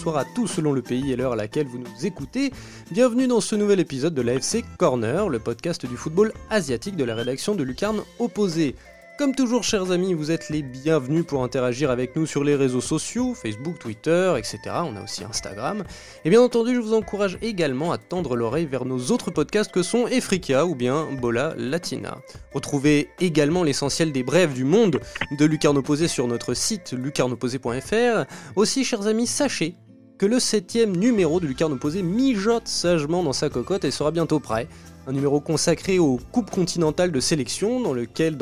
bonsoir à tous selon le pays et l'heure à laquelle vous nous écoutez. Bienvenue dans ce nouvel épisode de l'AFC Corner, le podcast du football asiatique de la rédaction de Lucarne Opposé. Comme toujours, chers amis, vous êtes les bienvenus pour interagir avec nous sur les réseaux sociaux, Facebook, Twitter, etc. On a aussi Instagram. Et bien entendu, je vous encourage également à tendre l'oreille vers nos autres podcasts que sont Efrika ou bien Bola Latina. Retrouvez également l'essentiel des brèves du monde de Lucarne Opposé sur notre site lucarneopposé.fr. Aussi, chers amis, sachez que le 7e numéro de Lucarne Opposé mijote sagement dans sa cocotte et sera bientôt prêt. Un numéro consacré aux coupes continentales de sélection dans lequel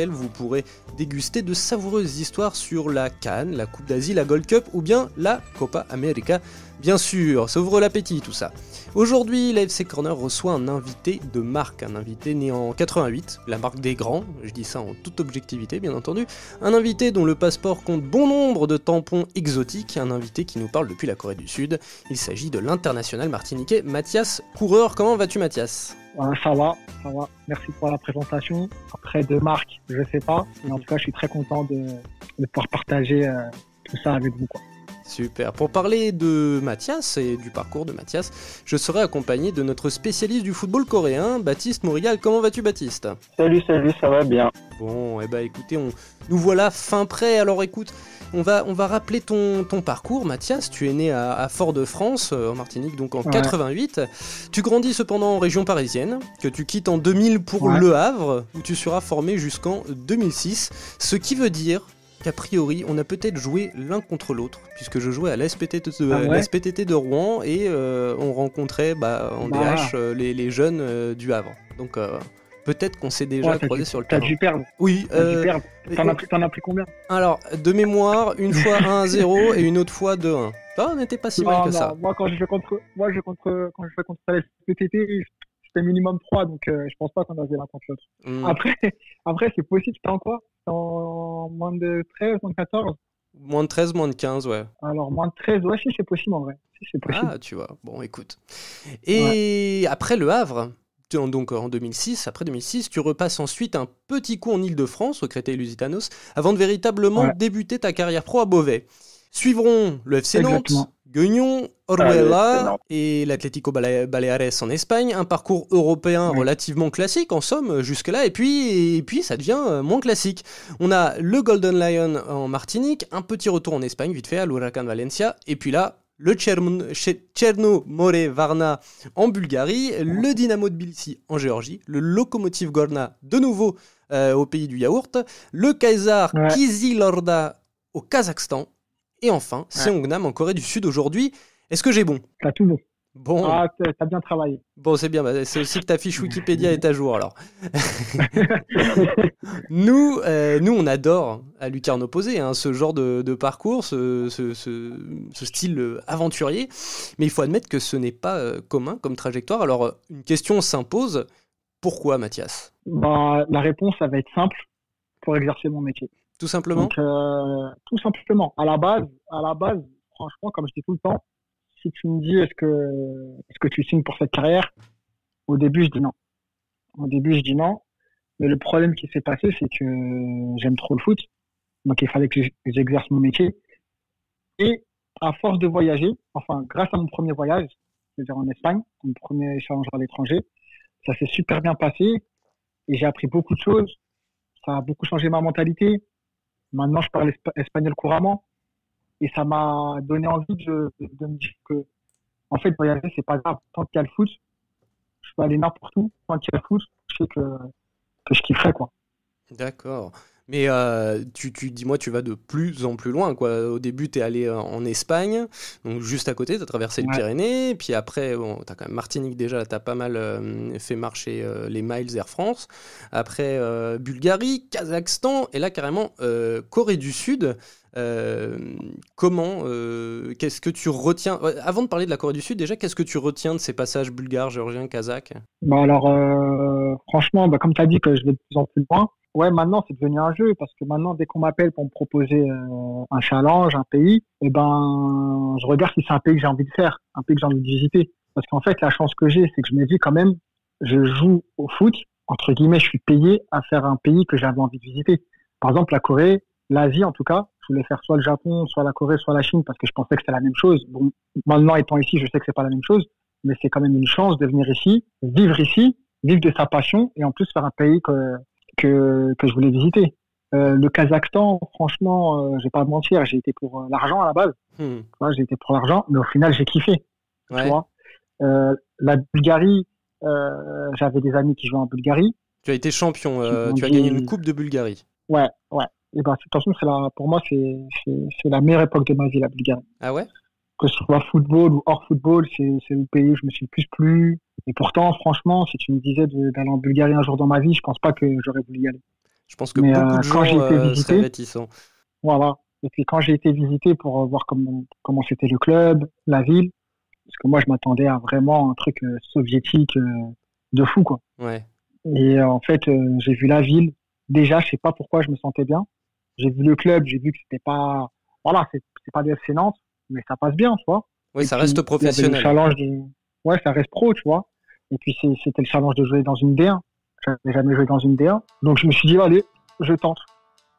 vous pourrez déguster de savoureuses histoires sur la CAN, la Coupe d'Asie, la Gold Cup ou bien la Copa América. Bien sûr, ça ouvre l'appétit tout ça. Aujourd'hui, l'AFC Corner reçoit un invité de marque, un invité né en 88, la marque des grands, je dis ça en toute objectivité bien entendu, un invité dont le passeport compte bon nombre de tampons exotiques, un invité qui nous parle depuis la Corée du Sud. Il s'agit de l'international martiniquais Mathias Coureur. Comment vas-tu, Mathias ? Ça va. Merci pour la présentation. Après, de marque, je sais pas, mais en tout cas, je suis très content de pouvoir partager tout ça avec vous, quoi. Super. Pour parler de Mathias et du parcours de Mathias, je serai accompagné de notre spécialiste du football coréen, Baptiste Mourigal. Comment vas-tu, Baptiste ? Salut, ça va bien. Bon, écoutez, nous voilà fin prêt. Alors écoute, on va rappeler ton parcours, Mathias. Tu es né à Fort-de-France, en Martinique, donc en 88. Tu grandis cependant en région parisienne, que tu quittes en 2000 pour Le Havre, où tu seras formé jusqu'en 2006. Ce qui veut dire qu'a priori, on a peut-être joué l'un contre l'autre, puisque je jouais à l'SPTT de Rouen et on rencontrait en DH les jeunes du Havre. Donc peut-être qu'on s'est déjà croisé sur le terrain. T'as dû perdre. Oui. T'en as pris combien ? Alors, de mémoire, une fois 1-0 et une autre fois 2-1. On n'était pas si mal que ça. Moi, quand je fais contre la SPTT, c'était minimum 3, donc je pense pas qu'on avait l'un contre l'autre. Après, c'est possible, c'était en quoi ? En moins de 13, moins de 14 ? Moins de 13, moins de 15, ouais. Alors, moins de 13, ouais, si c'est possible en vrai. Si, c'est possible. Ah, tu vois, bon, écoute. Et après Le Havre, donc en 2006, après 2006, tu repasses ensuite un petit coup en Île-de-France, au Créteil-Lusitanos, avant de véritablement débuter ta carrière pro à Beauvais. Suivront le FC Nantes, Guignon, Orihuela et l'Atlético Baleares en Espagne, un parcours européen relativement classique en somme jusque-là, et puis ça devient moins classique. On a le Golden Lion en Martinique, un petit retour en Espagne vite fait à l'Huracan Valencia, et puis là, le Cherno More Varna en Bulgarie, le Dynamo Tbilissi en Géorgie, le Lokomotiv Gorna de nouveau au pays du yaourt, le Kaysar Kizilorda au Kazakhstan, et enfin, Seongnam en Corée du Sud aujourd'hui. Est-ce que j'ai bon ? T'as tout bon. Bon. Ah, t'as bien travaillé. Bon, c'est bien. C'est aussi que ta fiche Wikipédia est à jour, alors. Nous, on adore à Lucarne Opposé ce genre de parcours, ce style aventurier. Mais il faut admettre que ce n'est pas commun comme trajectoire. Alors, une question s'impose. Pourquoi, Mathias ? La réponse, ça va être simple. Pour exercer mon métier. Tout simplement. Donc, tout simplement. À la base, franchement, comme je dis tout le temps, si tu me dis est-ce que tu signes pour cette carrière, au début je dis non. Mais le problème qui s'est passé, c'est que j'aime trop le foot, donc il fallait que j'exerce mon métier. Et à force de voyager, grâce à mon premier voyage, c'est-à-dire en Espagne, mon premier échange à l'étranger, ça s'est super bien passé et j'ai appris beaucoup de choses. Ça a beaucoup changé ma mentalité. Maintenant, je parle espagnol couramment. Et ça m'a donné envie de me dire que, en fait, voyager, c'est pas grave. Tant qu'il y a le foot, je peux aller n'importe où. Tant qu'il y a le foot, je sais que je kifferais, quoi. D'accord. Mais tu dis-moi, tu vas de plus en plus loin, quoi. Au début, t'es allé en Espagne, donc juste à côté, t'as traversé les Pyrénées, puis après, t'as quand même Martinique déjà, t'as pas mal fait marcher les miles Air France. Après, Bulgarie, Kazakhstan, et là, carrément, Corée du Sud. Qu'est-ce que tu retiens avant de parler de la Corée du Sud, déjà, qu'est-ce que tu retiens de ces passages bulgares, géorgiens, kazakhs ? Franchement, comme tu as dit que je vais de plus en plus loin, maintenant c'est devenu un jeu parce que maintenant dès qu'on m'appelle pour me proposer un challenge, un pays, je regarde si c'est un pays que j'ai envie de faire, un pays que j'ai envie de visiter. Parce qu'en fait, la chance que j'ai, c'est que je me dis quand même, je joue au foot, entre guillemets, je suis payé à faire un pays que j'avais envie de visiter. Par exemple, la Corée, l'Asie en tout cas, Je voulais faire soit le Japon, soit la Corée, soit la Chine parce que je pensais que c'était la même chose. Bon, maintenant étant ici, je sais que c'est pas la même chose, mais c'est quand même une chance de venir ici, vivre de sa passion et en plus faire un pays que je voulais visiter. Le Kazakhstan, franchement, je vais pas mentir, j'ai été pour l'argent à la base. Ouais, j'ai été pour l'argent, mais au final, j'ai kiffé. Ouais. Tu vois. La Bulgarie, j'avais des amis qui jouaient en Bulgarie. Tu as été champion, tu as gagné une Coupe de Bulgarie. Ouais. Et ben, attention, pour moi, c'est la meilleure époque de ma vie, la Bulgarie. Ah ouais? Que ce soit football ou hors football, c'est le pays où je me suis le plus plu. Et pourtant, franchement, si tu me disais d'aller en Bulgarie un jour dans ma vie, je pense pas que j'aurais voulu y aller. Je pense que beaucoup de gens seraient réticents. Voilà. Et puis quand j'ai été visiter pour voir comment c'était le club, la ville, parce que moi, je m'attendais à vraiment un truc soviétique de fou, quoi. Ouais. Et en fait, j'ai vu la ville. Déjà, je sais pas pourquoi je me sentais bien. J'ai vu le club, j'ai vu que c'était pas, voilà, c'est pas le FC Nantes, mais ça passe bien, tu vois. Oui, ça reste professionnel. Ouais, ça reste pro, tu vois. Et puis c'était le challenge de jouer dans une D1. J'avais jamais joué dans une D1. Donc je me suis dit, allez, je tente.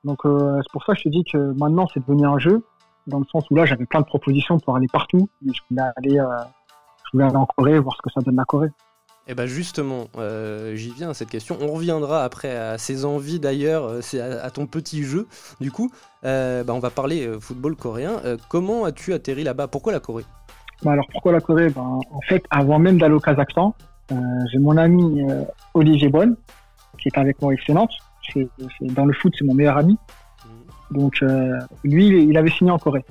Donc c'est pour ça que je te dis que maintenant c'est devenu un jeu, dans le sens où là j'avais plein de propositions pour aller partout, mais je voulais aller en Corée, voir ce que ça donne la Corée. Et ben justement, j'y viens à cette question. On reviendra après à ses envies d'ailleurs, c'est à ton petit jeu. Du coup, on va parler football coréen. Comment as-tu atterri là-bas? Pourquoi la Corée? Alors pourquoi la Corée? En fait, avant même d'aller au Kazakhstan, j'ai mon ami Olivier Bonne, qui est avec moi au FC Nantes. Dans le foot, c'est mon meilleur ami. Donc lui, il avait signé en Corée.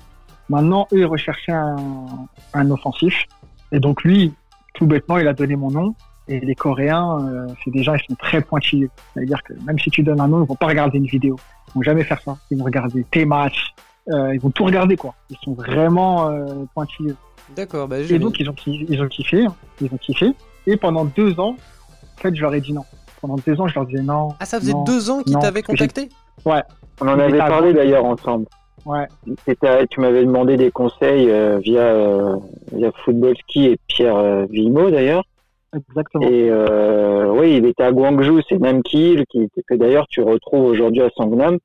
Maintenant, eux, ils recherchaient un offensif. Et donc lui, tout bêtement, il a donné mon nom. Et les Coréens, c'est des gens, ils sont très pointilleux. C'est-à-dire que même si tu donnes un nom, ils vont pas regarder une vidéo. Ils vont jamais faire ça. Ils vont regarder tes matchs. Ils vont tout regarder, quoi. Ils sont vraiment pointilleux. D'accord. Et donc, ils ont kiffé. Ils ont kiffé. Et pendant 2 ans, en fait, je leur ai dit non. Pendant 2 ans, je leur disais non. Ah, ça faisait 2 ans qu'ils t'avaient contacté? Ouais. On en avait parlé d'ailleurs ensemble. Ouais. Tu m'avais demandé des conseils via Football Ski et Pierre Villemaud d'ailleurs. Exactement. Et oui, il était à Gwangju, c'est Namkil, que d'ailleurs tu retrouves aujourd'hui à Sangnam,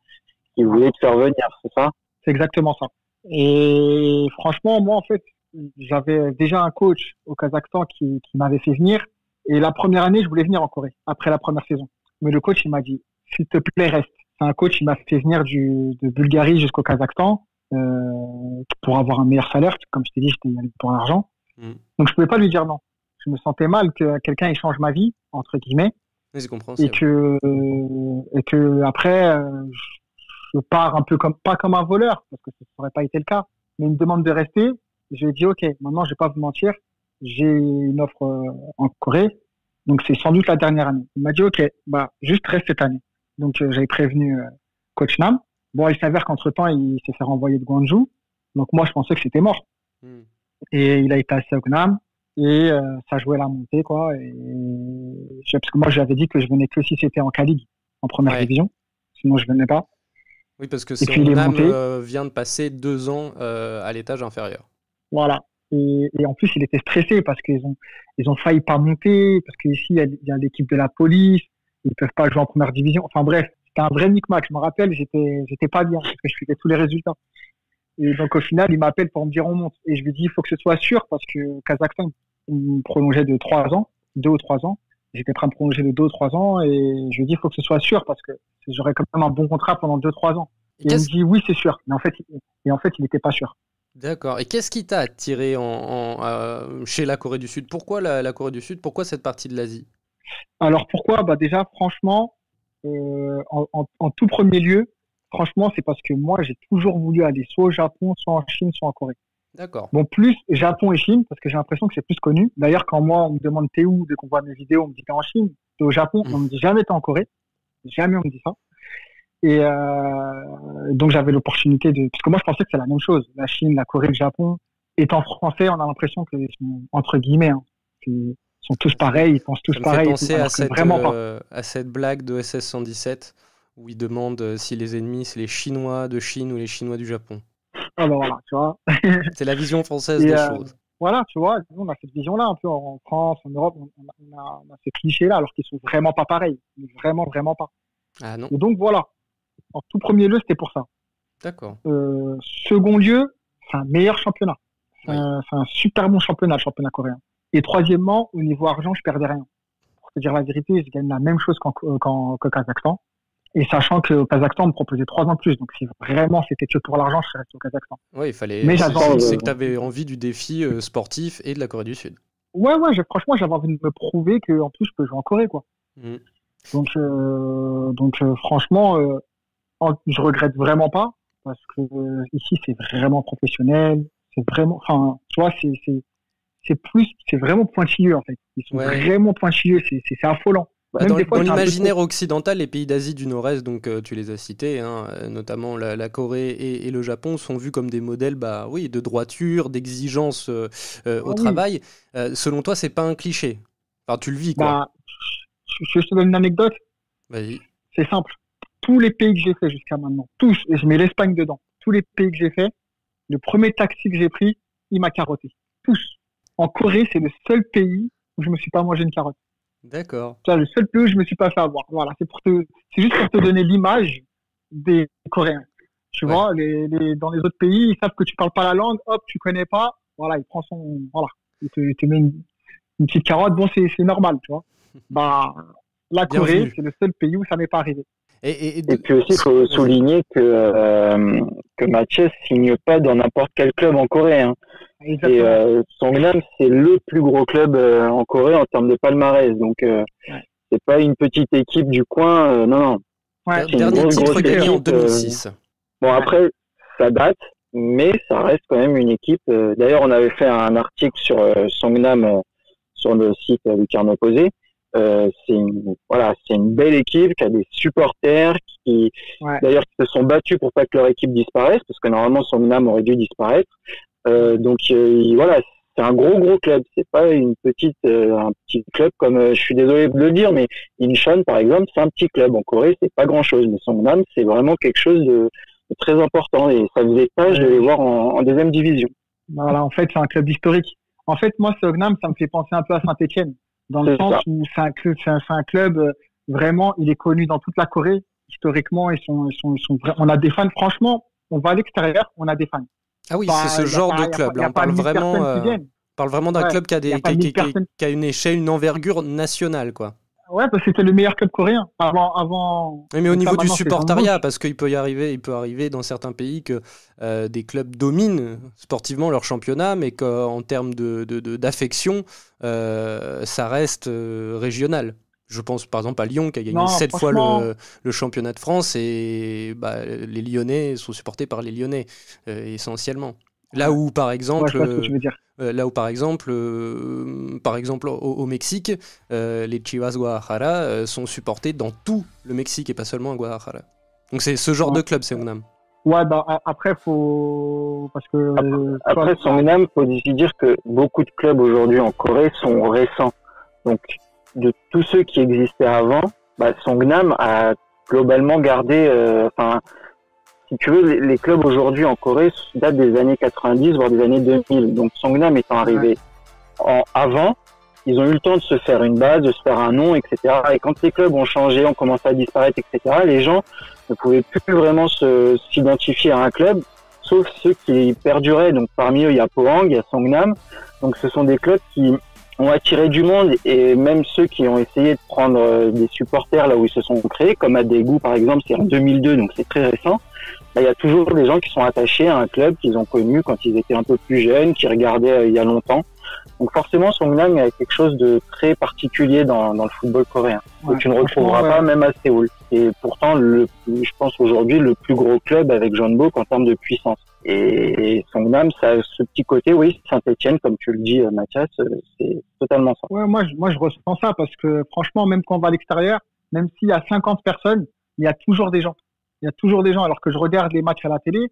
qui voulait te faire venir, c'est ça? C'est exactement ça. Et franchement, moi en fait, j'avais déjà un coach au Kazakhstan qui m'avait fait venir. Et la première année, je voulais venir en Corée, après la première saison. Mais le coach, il m'a dit, s'il te plaît, reste. C'est un coach, il m'a fait venir de Bulgarie jusqu'au Kazakhstan pour avoir un meilleur salaire. Comme je t'ai dit, j'étais allé pour l'argent. Donc, je pouvais pas lui dire non. Je me sentais mal que quelqu'un échange ma vie, entre guillemets. Mais c'est compréhensible. Et que après, je pars un peu pas comme un voleur, parce que ça n'aurait pas été le cas. Mais il me demande de rester. Je lui ai dit, OK, maintenant, je vais pas vous mentir. J'ai une offre en Corée, donc c'est sans doute la dernière année. Il m'a dit, OK, juste reste cette année. Donc, j'avais prévenu coach Nam. Bon, il s'avère qu'entre-temps, il s'est fait renvoyer de Gwangju. Donc, moi, je pensais que c'était mort. Et il a été à Seognam et ça jouait la montée, quoi. Parce que moi, j'avais dit que je venais que si c'était en K-League, en première division. Sinon, je venais pas. Oui, parce que Seognam vient de passer 2 ans à l'étage inférieur. Voilà. Et en plus, il était stressé parce qu'ils ont failli pas monter, parce qu'ici, il y a l'équipe de la police, ils peuvent pas jouer en première division. Enfin bref, c'était un vrai micmac. Je me rappelle, j'étais pas bien parce que je suivais tous les résultats. Et donc, au final, il m'appelle pour me dire on monte. Et je lui dis, il faut que ce soit sûr parce que Kazakhstan, il me prolongeait de 3 ans, 2 ou 3 ans. J'étais prêt à me prolonger de 2 ou 3 ans et je lui dis, il faut que ce soit sûr parce que j'aurais quand même un bon contrat pendant 2-3 ans. Et il me dit, oui, c'est sûr. Mais en fait, il n'était pas sûr. D'accord. Et qu'est-ce qui t'a attiré chez la Corée du Sud? Pourquoi la Corée du Sud? Pourquoi cette partie de l'Asie? Alors pourquoi? Déjà, franchement, en tout premier lieu, franchement, c'est parce que moi, j'ai toujours voulu aller soit au Japon, soit en Chine, soit en Corée. D'accord. Bon, plus Japon et Chine, parce que j'ai l'impression que c'est plus connu. D'ailleurs, quand moi, on me demande t'es où, dès qu'on voit mes vidéos, on me dit t'es en Chine, t'es au Japon, on me dit jamais t'es en Corée. Jamais on me dit ça. Et donc j'avais l'opportunité parce que moi je pensais que c'est la même chose, la Chine, la Corée, le Japon. Étant français, on a l'impression qu'ils sont entre guillemets, ils sont tous pareils, ils pensent tous pareil. Ça me fait penser à cette blague de SS 117 où ils demandent si les ennemis c'est les Chinois de Chine ou les Chinois du Japon. Alors voilà, tu vois. C'est la vision française des choses. Voilà, tu vois, nous on a cette vision-là un peu en France, en Europe, on a ces clichés-là alors qu'ils sont vraiment pas pareils, vraiment pas. Ah non. Et donc voilà. En tout premier lieu, c'était pour ça. D'accord. Second lieu, c'est un meilleur championnat. Oui. C'est un super bon championnat, le championnat coréen. Et troisièmement, au niveau argent, je perdais rien. Pour te dire la vérité, je gagne la même chose qu'au Kazakhstan. Et sachant qu'au Kazakhstan, on me proposait 3 ans de plus. Donc si vraiment c'était que pour l'argent, je serais resté au Kazakhstan. Oui, il fallait. Mais j'avais C'est que tu avais envie du défi sportif et de la Corée du Sud. Ouais, franchement, j'avais envie de me prouver que en plus je peux jouer en Corée, quoi. Mm. Donc franchement, je regrette vraiment pas parce que ici c'est vraiment professionnel, c'est vraiment, enfin, tu vois, c'est vraiment pointilleux en fait. Ils sont vraiment pointilleux, c'est affolant. Bah, dans l'imaginaire occidental, les pays d'Asie du Nord-Est, donc tu les as cités, hein, notamment la Corée et le Japon, sont vus comme des modèles, bah oui, de droiture, d'exigence au travail. Selon toi, c'est pas un cliché. Enfin, tu le vis, quoi. Bah, je te donne une anecdote. Vas-y. C'est simple. Tous les pays que j'ai fait jusqu'à maintenant, tous, et je mets l'Espagne dedans, tous les pays que j'ai fait, le premier taxi que j'ai pris, il m'a carotté. Tous. En Corée, c'est le seul pays où je me suis pas mangé une carotte. D'accord. C'est le seul pays où je me suis pas fait avoir. Voilà, c'est juste pour te donner l'image des Coréens. Tu vois, dans les autres pays, ils savent que tu parles pas la langue, hop, tu connais pas, voilà, il prend il te met une petite carotte, bon, c'est normal, tu vois. Bah, la Corée, c'est le seul pays où ça m'est pas arrivé. Et puis aussi, il faut souligner que Mathias signe pas dans n'importe quel club en Corée. Hein. Et Songnam, c'est le plus gros club en Corée en termes de palmarès. Donc, c'est pas une petite équipe du coin. Non. Ouais. Dernier titre gagné en 2006. Bon, après, ça date, mais ça reste quand même une équipe. D'ailleurs, on avait fait un article sur Songnam sur le site Lucarne Opposé. C'est une belle équipe qui a des supporters d'ailleurs qui se sont battus pour pas que leur équipe disparaisse parce que normalement Songnam aurait dû disparaître. Donc voilà, c'est un gros club, c'est pas un petit club comme je suis désolé de le dire, mais Incheon par exemple, c'est un petit club en Corée, c'est pas grand chose, mais Songnam c'est vraiment quelque chose de très important et ça faisait tâche de les voir en deuxième division. Voilà, en fait c'est un club historique. En fait moi Songnam ça me fait penser un peu à Saint-Étienne. Dans le sens où c'est un club vraiment, il est connu dans toute la Corée. Historiquement, on a des fans. Franchement, on va à l'extérieur, on a des fans. Ah oui, c'est ce genre de club. On parle vraiment d'un club qui a une échelle, une envergure nationale, quoi. Ouais, parce que c'était le meilleur club coréen avant. Oui, mais au niveau du supportariat, parce qu'il peut arriver dans certains pays que des clubs dominent sportivement leur championnat, mais qu'en termes d'affection, ça reste régional. Je pense par exemple à Lyon qui a gagné 7 fois le championnat de France et les Lyonnais sont supportés par les Lyonnais essentiellement. Là où par exemple, au Mexique, les Chivas Guadalajara sont supportés dans tout le Mexique et pas seulement à Guadalajara. Donc c'est ce genre de club, Songnam. Ouais, après après Songnam, faut aussi dire que beaucoup de clubs aujourd'hui en Corée sont récents. Donc de tous ceux qui existaient avant, Songnam a globalement gardé, si tu veux, les clubs aujourd'hui en Corée datent des années 90, voire des années 2000. Donc Songnam étant arrivé avant, ils ont eu le temps de se faire une base, de se faire un nom, etc. Et quand les clubs ont changé, ont commencé à disparaître, etc., les gens ne pouvaient plus vraiment s'identifier à un club, sauf ceux qui perduraient. Donc parmi eux, il y a Pohang, il y a Songnam. Donc ce sont des clubs qui ont attiré du monde et même ceux qui ont essayé de prendre des supporters là où ils se sont créés, comme à Daegu par exemple, c'est en 2002, donc c'est très récent. Il y a toujours des gens qui sont attachés à un club qu'ils ont connu quand ils étaient un peu plus jeunes, qui regardaient il y a longtemps. Donc forcément, Songnam a quelque chose de très particulier dans le football coréen, que tu ne retrouveras pas même à Séoul. Et pourtant, je pense aujourd'hui, le plus gros club avec Jeonbuk en termes de puissance. Et Songnam, ça a ce petit côté, oui, Saint-Étienne, comme tu le dis, Mathias, c'est totalement ça. Ouais, moi, je ressens ça parce que franchement, même quand on va à l'extérieur, même s'il y a 50 personnes, il y a toujours des gens. Il y a toujours des gens. Alors que je regarde les matchs à la télé,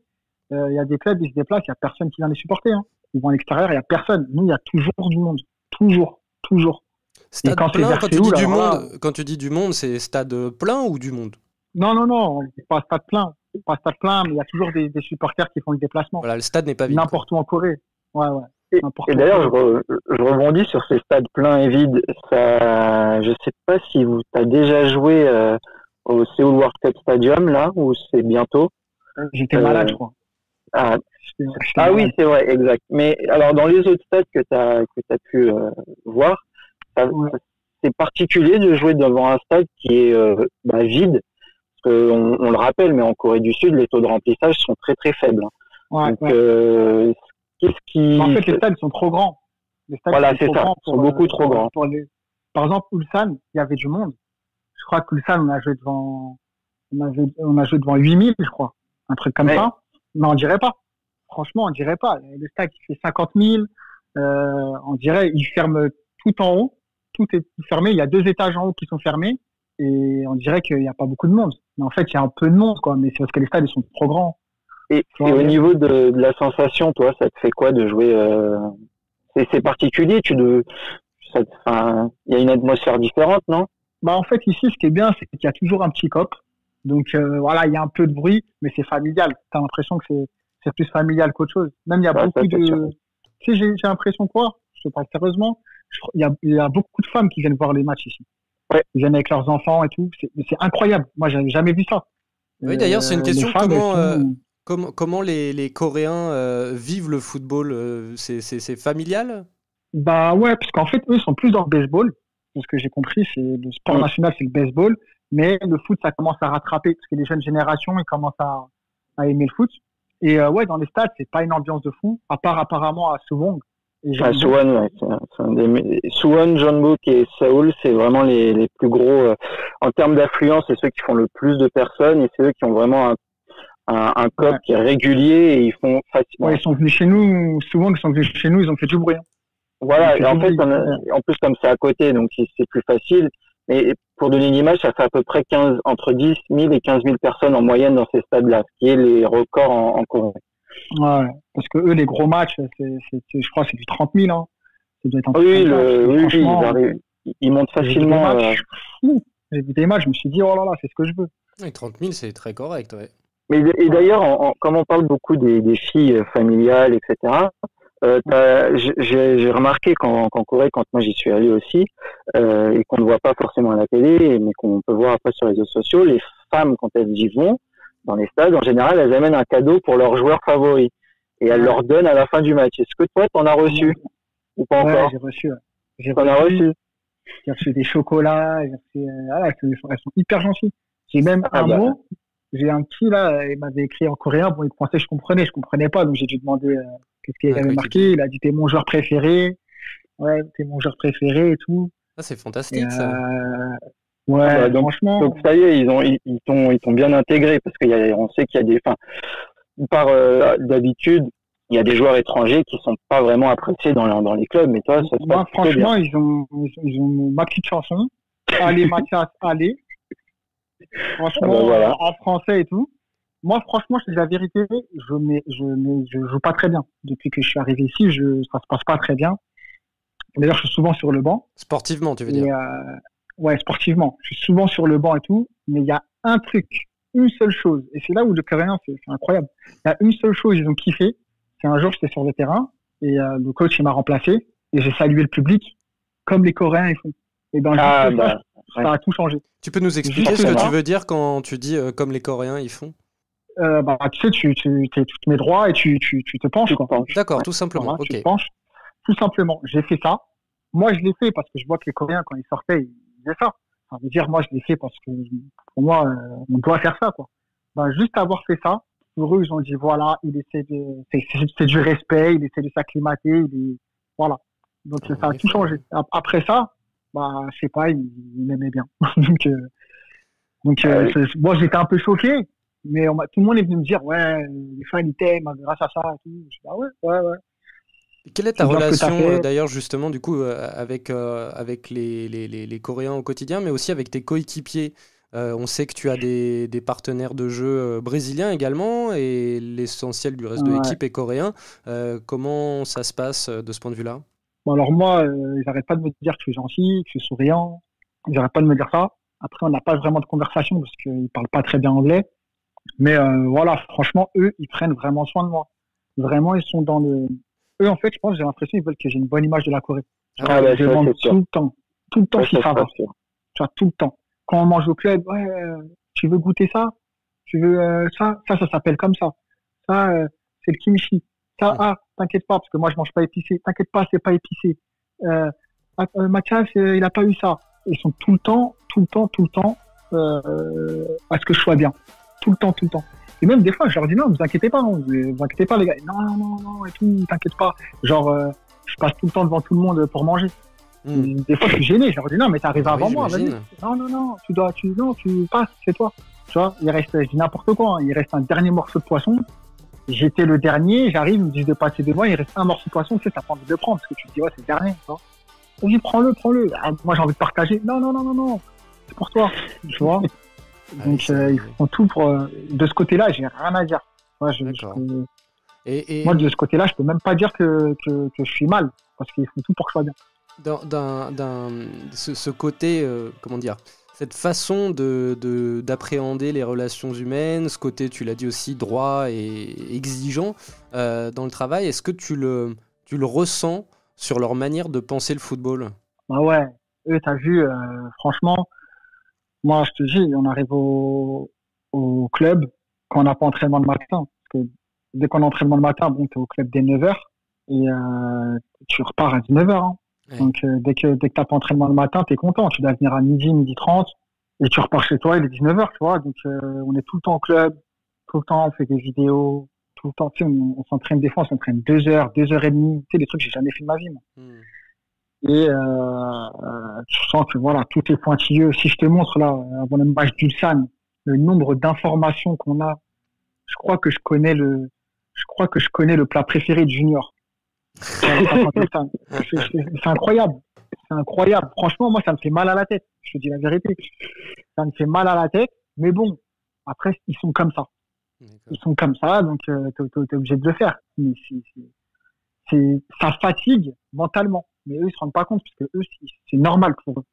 il y a des clubs, ils se déplacent, il n'y a personne qui vient les supporter. Hein. Ils vont à l'extérieur, il n'y a personne. Nous, il y a toujours du monde. Toujours. Stade plein, quand tu dis du monde, c'est stade plein ou du monde? Non, pas stade plein. Pas stade plein, mais il y a toujours des supporters qui font le déplacement. Voilà, le stade n'est pas vide. N'importe où en Corée. Ouais. Et d'ailleurs, je rebondis sur ces stades pleins et vides. Je sais pas si tu as déjà joué au Seoul World Cup Stadium, là, où c'est bientôt. J'étais malade, je crois. Ah, J'étais oui, malade. c'est vrai, exact. Mais alors, dans les autres stades que tu as pu voir, Ouais, c'est particulier de jouer devant un stade qui est vide. Parce que on le rappelle, mais en Corée du Sud, les taux de remplissage sont très très faibles, hein. ouais, Donc, ouais. qu'est-ce Mais en qui... fait, les stades, ils sont trop grands. Les stades, ils Voilà, sont c'est trop ça. grands Ils sont beaucoup trop grands. pour les... Par exemple, Ulsan, il y avait du monde. Je crois qu'Ulsan, on a joué devant 8000, je crois. Un truc comme Mais, ça. Mais on dirait pas. Franchement, on dirait pas. Le stade, il fait 50 000. On dirait, il ferme tout en haut. Tout est fermé. Il y a 2 étages en haut qui sont fermés. Et on dirait qu'il n'y a pas beaucoup de monde. Mais en fait, il y a un peu de monde, quoi. Mais c'est parce que les stades, ils sont trop grands. et au niveau de la sensation, toi, ça te fait quoi de jouer c'est particulier, enfin, il y a une atmosphère différente, non? Bah, en fait, ici, ce qui est bien, c'est qu'il y a toujours un petit cop. Donc, voilà, il y a un peu de bruit, mais c'est familial. T'as l'impression que c'est plus familial qu'autre chose. Même, il y a Ouais, ça, beaucoup c'est sûr. de, tu sais, j'ai l'impression quoi? Je te parle sérieusement. Il y a beaucoup de femmes qui viennent voir les matchs ici. Ouais. Ils viennent avec leurs enfants et tout. C'est incroyable. Moi, j'avais jamais vu ça. Oui, d'ailleurs, c'est une Les question, femmes, elles sont, comment les Coréens vivent le football, c'est familial? bah ouais, parce qu'en fait, eux sont plus dans le baseball. Ce que j'ai compris, c'est le sport Mm. national, c'est le baseball. Mais le foot, ça commence à rattraper parce que les jeunes générations, ils commencent à aimer le foot. Et ouais, dans les stades, c'est pas une ambiance de fou, à part apparemment à Suwon et Ah, Jeonbuk. Suwon, ouais, c'est un Suwon, Jeonbuk et Seoul, c'est vraiment les plus gros en termes d'affluence, c'est ceux qui font le plus de personnes et c'est eux qui ont vraiment un code Ouais. qui est régulier et ils font facilement. Ouais, ils sont venus chez nous, souvent ils sont venus chez nous, ils ont fait du bruit, hein. Ils ont Voilà, fait et du en fait, bruit. en plus comme c'est à côté, donc c'est plus facile. Mais pour donner une image, ça fait à peu près entre 10 000 et 15 000 personnes en moyenne dans ces stades-là, ce qui est les records en Corée. Ouais, parce que eux, les gros matchs, je crois, c'est du 30 000, hein. Ça doit être un truc Oui, comme ça. Et oui, ils franchement, arrivent, ils montent j'ai vu des facilement. matchs, fou. J'ai vu des matchs, je me suis dit, oh là là, c'est ce que je veux. Oui, 30 000, c'est très correct, ouais. Mais et Ouais. d'ailleurs, comme on parle beaucoup des filles familiales, etc. J'ai remarqué qu'en Corée, quand moi j'y suis allé aussi, et qu'on ne voit pas forcément à la télé, mais qu'on peut voir après sur les réseaux sociaux, les femmes quand elles y vont dans les stades, en général, elles amènent un cadeau pour leur joueur favori et elles Ouais. leur donnent à la fin du match. Est-ce que toi, t'en as reçu ou pas Ouais, encore? j'ai reçu. Ouais. J'ai T'en as reçu, reçu? j'ai reçu des chocolats, j'ai reçu, voilà, elles sont hyper gentilles. J'ai même Ah un bah, mot, j'ai un petit là, il m'avait écrit en coréen, bon, il pensait que je comprenais pas, donc j'ai dû demander qu'est-ce qu'il Un avait coéquipier. marqué, il a dit t'es mon joueur préféré, ouais, t'es mon joueur préféré et tout. Ah, c'est Et fantastique, ça. ah bah, ouais, donc franchement, ça y est, ils t'ont bien intégré parce on sait qu'il y a enfin, d'habitude, il y a des joueurs étrangers qui sont pas vraiment appréciés dans les clubs, mais toi, ça se passe moi plutôt bien. franchement, ils ont ma petite chanson, allez Mathias, allez, Ah bah, franchement, voilà. en français et tout. Moi, franchement, je te dis la vérité, je joue pas très bien. Depuis que je suis arrivé ici, ça se passe pas très bien. D'ailleurs, je suis souvent sur le banc. Sportivement, tu veux dire. Et, ouais, sportivement. Je suis souvent sur le banc et tout. Mais il y a un truc, une seule chose. Et c'est là où le Coréen, c'est incroyable. Il y a une seule chose, ils ont kiffé. C'est un jour, j'étais sur le terrain et le coach, il m'a remplacé. Et j'ai salué le public comme les Coréens, ils font. Et ben, Ah juste ça, bah, ouais. ça a tout changé. Tu peux nous expliquer Juste ce que ça. tu veux dire quand tu dis comme les Coréens ils font? Bah, tu sais, tu te mets droit et tu te penches, Tu te quoi. penches. D'accord, Ouais. tout simplement. Voilà, tu te Ok. penches. Tout simplement, j'ai fait ça. Moi, je l'ai fait parce que je vois que les Coréens, quand ils sortaient, ils faisaient ça. Ça veut dire, moi, je l'ai fait parce que, pour moi, on doit faire ça, quoi. Ben, juste avoir fait ça, pour eux, ils ont dit, voilà, c'est du respect, il essaie de s'acclimater, voilà. Donc, ça a tout changé. Après ça, bah, je sais pas, ils m'aimaient bien. donc, moi, j'étais un peu choqué, mais tout le monde est venu me dire, ouais, les fans, ils t'aiment grâce à ça, et tout. Je dis, ah ouais, ouais, ouais. Quelle est ta C'est bien ce que t'as relation fait. d'ailleurs justement du coup avec les Coréens au quotidien, mais aussi avec tes coéquipiers? On sait que tu as des partenaires de jeu brésiliens également et l'essentiel du reste de Ouais. l'équipe est coréen. Comment ça se passe de ce point de vue-là? Bon, alors moi, ils n'arrêtent pas de me dire que je suis gentil, que je suis souriant. Ils n'arrêtent pas de me dire ça. Après, on n'a pas vraiment de conversation parce qu'ils parlent pas très bien anglais. Mais voilà, franchement, eux, ils prennent vraiment soin de moi. Vraiment, ils sont dans le... Eux, en fait, je pense, j'ai l'impression qu'ils veulent que j'ai une bonne image de la Corée. Ah bah, Ils ça, demandent c'est sûr. tout le temps Ça, si ça ça se va. passe sûr. Tu vois, tout le temps. Quand on mange au club, ouais, tu veux goûter ça? Tu veux ça s'appelle comme ça. Ça, c'est le kimchi. Ça, t'inquiète pas, parce que moi, je mange pas épicé. T'inquiète pas, c'est pas épicé. Mathias, il a pas eu ça. Ils sont tout le temps, à ce que je sois bien. Tout le temps. Et même des fois, je leur dis non, vous inquiétez pas, les gars. Non, et tout, t'inquiète pas. Genre, je passe tout le temps devant tout le monde pour manger. Des fois, je suis gêné. Je leur dis non, mais t'es arrivé avant moi, vas-y. Non, tu passes, c'est toi. Tu vois, je dis n'importe quoi. Il reste un dernier morceau de poisson. J'étais le dernier, j'arrive, ils me disent de passer devant, il reste un morceau de poisson, tu sais, t'as pas envie de le prendre, parce que tu te dis, ouais, c'est le dernier, tu vois. Vas-y, prends-le. Ah, moi, j'ai envie de partager. Non, c'est pour toi, tu vois. Donc, ils font tout pour, de ce côté-là, j'ai rien à dire. Moi, moi, de ce côté-là, je peux même pas dire que je suis mal, parce qu'ils font tout pour que je sois bien. Ce côté, comment dire, cette façon d'appréhender les relations humaines, ce côté, tu l'as dit aussi, droit et exigeant dans le travail, est-ce que tu le ressens sur leur manière de penser le football? Bah ouais, eux, t'as vu, franchement, moi, je te dis, on arrive au club quand on n'a pas entraînement le matin. Parce que dès qu'on a entraînement le matin, bon, t'es au club dès 9h et tu repars à 19h. Hein. Ouais. Donc, dès que t'as pas entraînement le matin, t'es content. Tu dois venir à midi 30 et tu repars chez toi, il est 19h, tu vois. Donc, on est tout le temps au club, tout le temps, on fait des vidéos, tout le temps, tu sais, on s'entraîne des fois, on s'entraîne 2 heures, 2h30, tu sais, des trucs que j'ai jamais fait de ma vie, moi. Et tu sens que voilà, tout est pointilleux. Si je te montre là, avant le match d'Ulsan, le nombre d'informations qu'on a, je crois que je connais le plat préféré de Junior. C'est incroyable. C'est incroyable. Franchement, moi, ça me fait mal à la tête. Je te dis la vérité. Ça me fait mal à la tête. Mais bon, après, ils sont comme ça. Ils sont comme ça, donc t'es obligé de le faire. Mais ça fatigue mentalement. Mais eux, ils se rendent pas compte, parce que eux, c'est normal pour eux.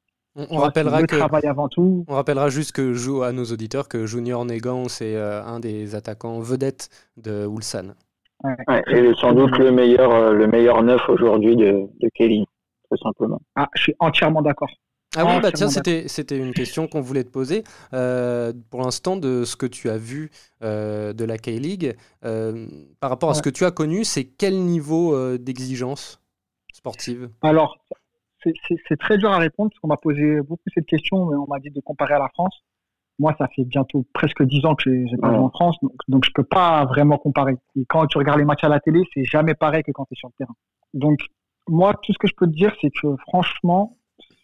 On rappellera le travail avant tout. On rappellera juste que à nos auditeurs que Junior Negan, c'est un des attaquants vedettes de Ulsan. Ouais, et sans doute le meilleur neuf aujourd'hui de Kelly, tout simplement. Ah, je suis entièrement d'accord. Ah oui, bah tiens, c'était une question qu'on voulait te poser. Pour l'instant, de ce que tu as vu de la K-League, par rapport à ce que tu as connu, c'est quel niveau d'exigence sportive? Alors, c'est très dur à répondre, parce qu'on m'a posé beaucoup cette question, mais on m'a dit de comparer à la France. Moi, ça fait bientôt presque 10 ans que j'ai pas joué en France, donc je peux pas vraiment comparer. Et quand tu regardes les matchs à la télé, c'est jamais pareil que quand tu es sur le terrain. Donc, moi, tout ce que je peux te dire, c'est que franchement,